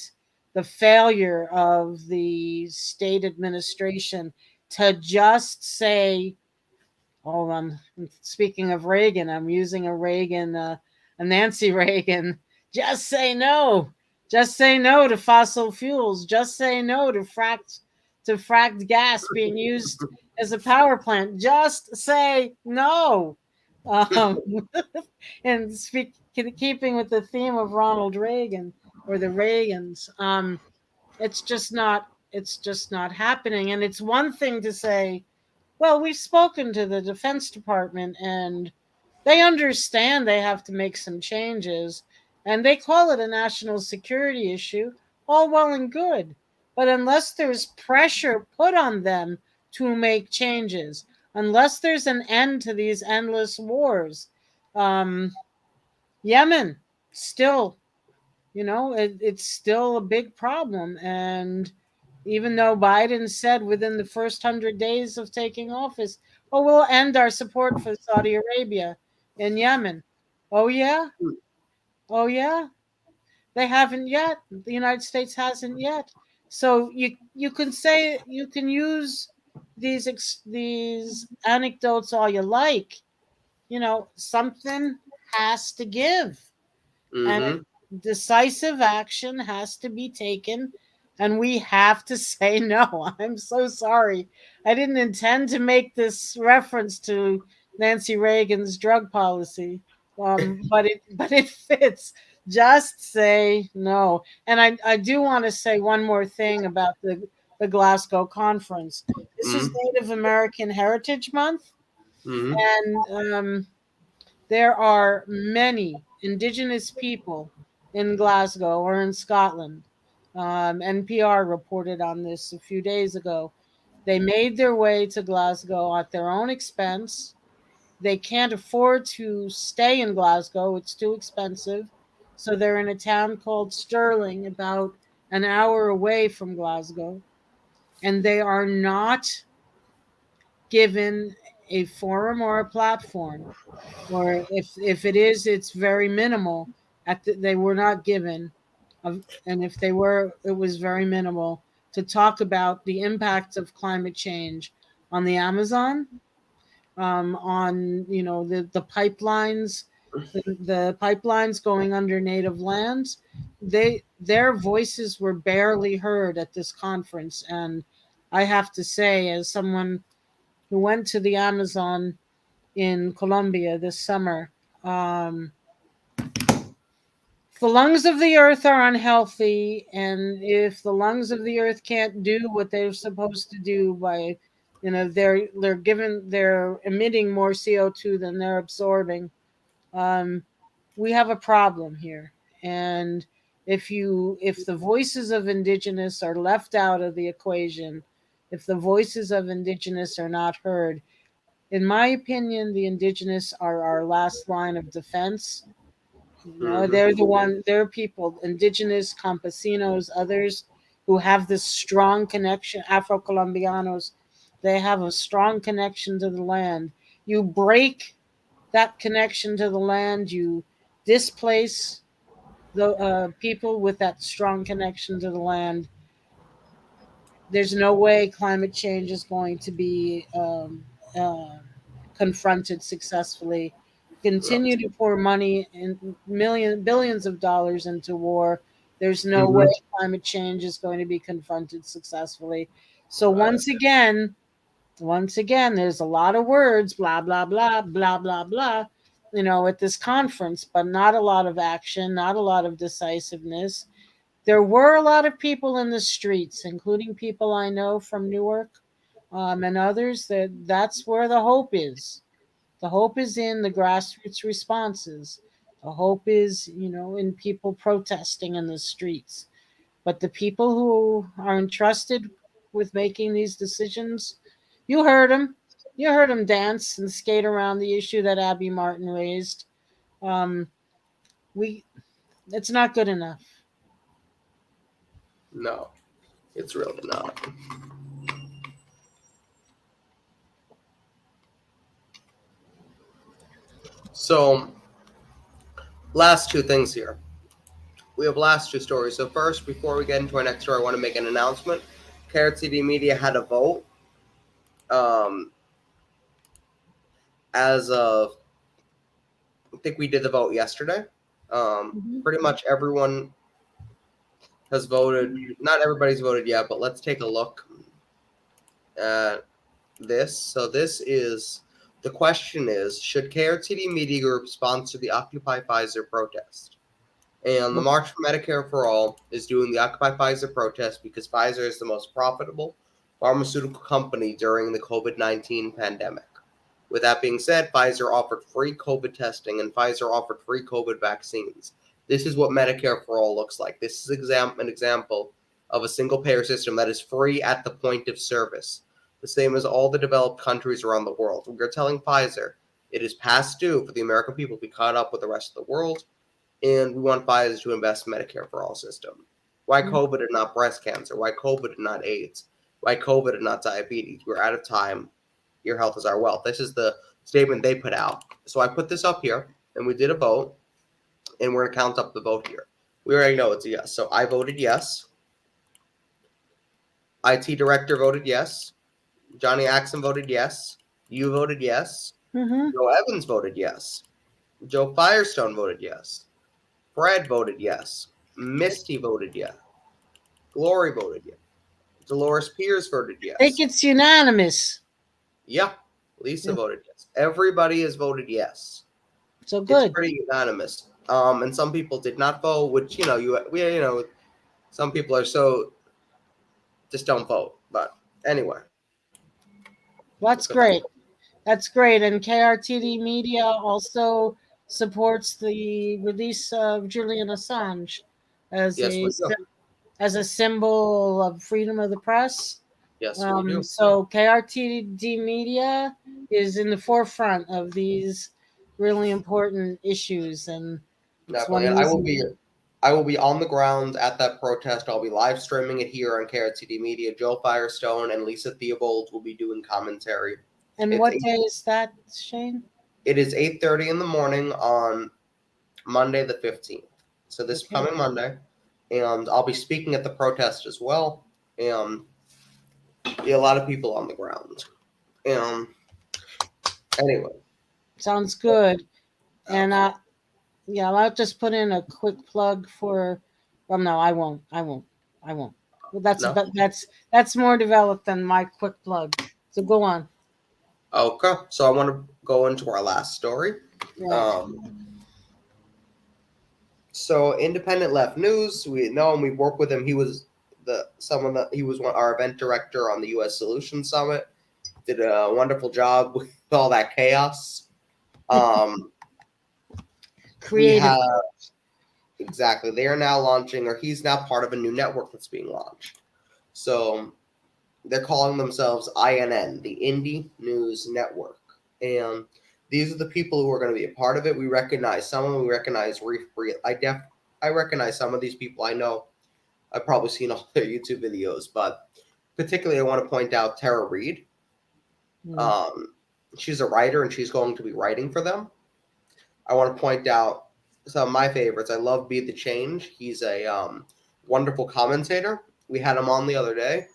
failure of the state administration to just say, hold on, speaking of Reagan, I'm using a Nancy Reagan, just say no. Just say no to fossil fuels. Just say no to fracked gas being used as a power plant. Just say no. And keeping with the theme of Ronald Reagan or the Reagans, it's just not happening. And it's one thing to say, well, we've spoken to the Defense Department and they understand they have to make some changes, and they call it a national security issue, all well and good. But unless there's pressure put on them to make changes, unless there's an end to these endless wars. Yemen, still, it's still a big problem. And even though Biden said within the first 100 days of taking office, oh, we'll end our support for Saudi Arabia in Yemen. Oh, yeah? Oh, yeah? They haven't yet. The United States hasn't yet. So you can say, you can use these anecdotes all you like. Something has to give, and Mm-hmm. decisive action has to be taken, and we have to say no. I'm so sorry. I didn't intend to make this reference to Nancy Reagan's drug policy, but it fits. Just say no. And I do want to say one more thing about the Glasgow conference. This is Mm-hmm. Native American Heritage Month, Mm-hmm. and there are many Indigenous people in Glasgow or in Scotland. NPR reported on this a few days ago. They made their way to Glasgow at their own expense. They can't afford to stay in Glasgow, it's too expensive. So they're in a town called Stirling, about an hour away from Glasgow. And they are not given a forum or a platform, or if it is, it's very minimal. They were not given, and if they were, it was very minimal, to talk about the impact of climate change on the Amazon, on the pipelines, the pipelines going under native lands. Their voices were barely heard at this conference, and I have to say, as someone who went to the Amazon in Colombia this summer. The lungs of the earth are unhealthy, and if the lungs of the earth can't do what they're supposed to do by, they're emitting more CO2 than they're absorbing. We have a problem here, and if the voices of Indigenous are left out of the equation, if the voices of Indigenous are not heard, in my opinion, the Indigenous are our last line of defense. Mm-hmm. They're people, Indigenous, campesinos, others who have this strong connection, Afro Colombianos, they have a strong connection to the land. You break that connection to the land, you displace the people with that strong connection to the land. There's no way climate change is going to be confronted successfully. No. Continue to pour money and billions of dollars into war. There's no way Mm-hmm. climate change is going to be confronted successfully. So once again, there's a lot of words, blah blah blah blah blah blah, at this conference, but not a lot of action, not a lot of decisiveness. There were a lot of people in the streets, including people I know from Newark, and others. That's where the hope is. The hope is in the grassroots responses. The hope is, in people protesting in the streets. But the people who are entrusted with making these decisions, you heard them. You heard them dance and skate around the issue that Abby Martin raised. Um, we, it's not good enough. No, it's really not. So, last two things here. We have last two stories. So first, before we get into our next story, I want to make an announcement. KRTD Media had a vote. As of, I think we did the vote yesterday. Pretty much everyone has voted. Not everybody's voted yet, but let's take a look at this. So the question is, should KRTD Media Group sponsor the Occupy Pfizer protest? And the March for Medicare for All is doing the Occupy Pfizer protest because Pfizer is the most profitable pharmaceutical company during the COVID-19 pandemic. With that being said, Pfizer offered free COVID testing and Pfizer offered free COVID vaccines. This is what Medicare for All looks like. This is an example of a single-payer system that is free at the point of service. the same as all the developed countries around the world. We're telling Pfizer it is past due for the American people to be caught up with the rest of the world, and we want Pfizer to invest in Medicare for all system. Why COVID and not breast cancer? Why COVID and not AIDS? Why COVID and not diabetes? We're out of time. Your health is our wealth. This is the statement they put out. So I put this up here, and we did a vote, and we're going to count up the vote here. We already know it's a yes. So I voted yes. IT director voted yes. Johnny Axon voted yes. You voted yes. Joe Evans voted yes. Joe Firestone voted yes. Fred voted yes. Misty voted yes. Glory voted yes. Dolores Pierce voted yes. I think it's unanimous. Yeah. Lisa voted yes. Everybody has voted yes. So good. It's pretty unanimous. And some people did not vote, which some people are so just don't vote. But anyway. That's great. That's great. And KRTD Media also supports the release of Julian Assange as a symbol of freedom of the press. Yes, we do. So KRTD Media is in the forefront of these really important issues, and definitely. And I will be on the ground at that protest. I'll be live streaming it here on KRTD Media. Joe Firestone and Lisa Theobald will be doing commentary. And what day is that, Shane? It is 8:30 in the morning on Monday the 15th. So this coming Monday. And I'll be speaking at the protest as well. And a lot of people on the ground. Anyway. Sounds good. And I'll just put in a quick plug for. Well, no, I won't. Well, that's more developed than my quick plug. So go on. Okay, so I want to go into our last story. Right. So Independent Left News, we know him. We worked with him. He was our event director on the U.S. Solutions Summit. Did a wonderful job with all that chaos. Creative. Exactly. They are now launching, or he's now part of a new network that's being launched. So they're calling themselves INN, the Indy News Network. And these are the people who are going to be a part of it. We recognize some of them. We recognize I recognize some of these people. I know I've probably seen all their YouTube videos, but particularly I want to point out Tara Reid. She's a writer, and she's going to be writing for them. I want to point out some of my favorites. I love Be the Change. He's a wonderful commentator. We had him on the other day.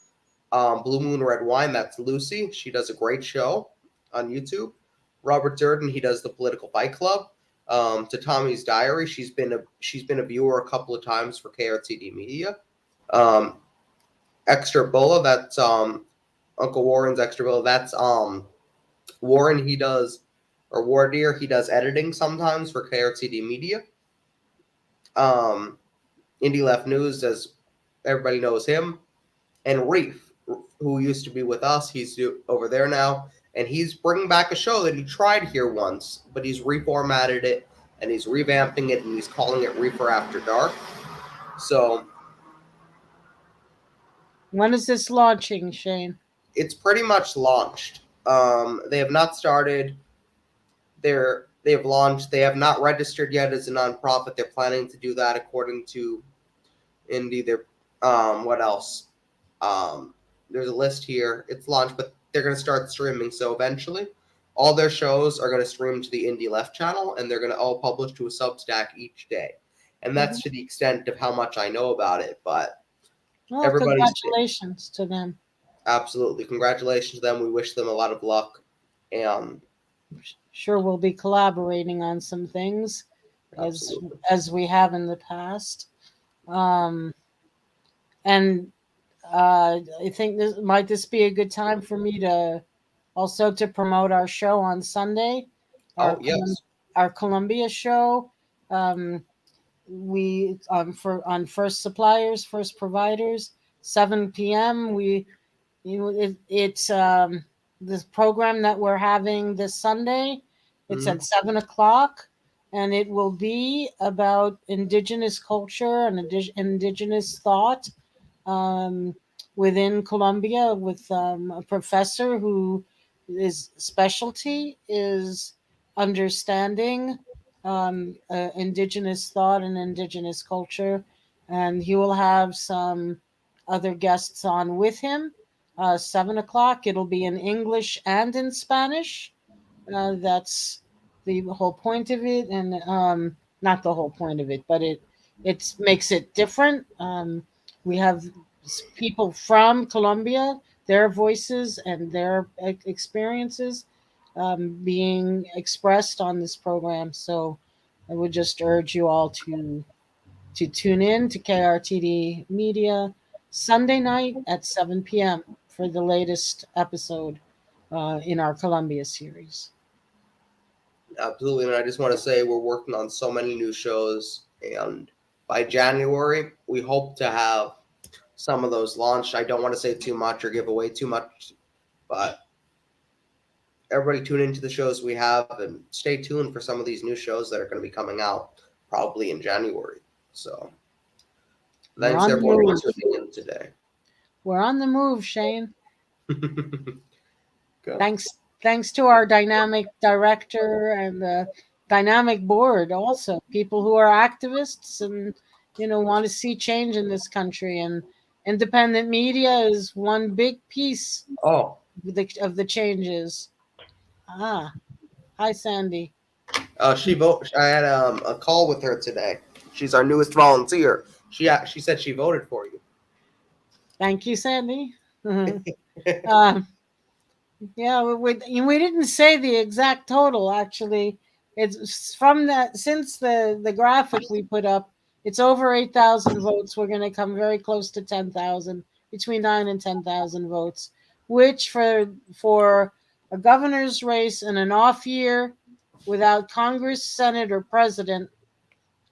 Blue Moon Red Wine, that's Lucy. She does a great show on YouTube. Robert Durden, he does the Political Fight Club. To Tommy's Diary, she's been a viewer a couple of times for KRTD Media. Extra Bola, that's Uncle Warren's Extra Bola. That's Warren. He does editing sometimes for KRTD Media. Indy Left News, as everybody knows him, and Reef, who used to be with us. He's over there now, and he's bringing back a show that he tried here once, but he's reformatted it, and he's revamping it, and he's calling it Reefer After Dark. So when is this launching, Shane? It's pretty much launched. They have not started. They have launched. They have not registered yet as a nonprofit. They're planning to do that according to Indy. What else? There's a list here. It's launched, but they're going to start streaming. So eventually, all their shows are going to stream to the Indy Left channel, and they're going to all publish to a Substack each day. And that's to the extent of how much I know about it. But congratulations to them. Absolutely. Congratulations to them. We wish them a lot of luck. And sure we'll be collaborating on some things as we have in the past. And I think this might be a good time for me to promote our show on Sunday. Our Columbia show. We on First Suppliers, First Providers, 7 p.m. It's this program that we're having this Sunday. It's at 7:00, and it will be about Indigenous culture and Indigenous thought. within Columbia with a professor who his specialty is understanding indigenous thought and indigenous culture, and he will have some other guests on with him. 7 o'clock. It'll be in English and in Spanish. That's the whole point of it, and not the whole point of it, but it makes it different. We have people from Colombia, their voices and their experiences being expressed on this program. So I would just urge you all to tune in to KRTD Media Sunday night at 7 p.m. for the latest episode in our Columbia series. Absolutely, and I just want to say we're working on so many new shows, and by January, we hope to have some of those launched. I don't want to say too much or give away too much, but everybody tune into the shows we have and stay tuned for some of these new shows that are going to be coming out probably in January. So thanks everyone for tuning in today. We're on the move, Shane. Go. Thanks to our dynamic director and the dynamic board, also people who are activists and want to see change in this country. And independent media is one big piece of the changes. Hi, Sandy. I had a call with her today. She's our newest volunteer. She said she voted for you. Thank you, Sandy. Yeah, we didn't say the exact total. Actually, it's from that since the graphic we put up. It's over 8,000 votes. We're going to come very close to 10,000, between 9 and 10,000 votes, which for a governor's race in an off year, without Congress, Senate, or President,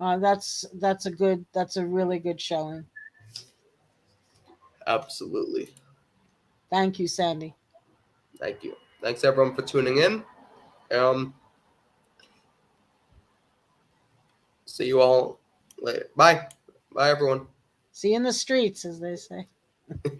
that's a really good showing. Absolutely. Thank you, Sandy. Thank you. Thanks everyone for tuning in. See you all later. Bye. Bye everyone. See you in the streets, as they say.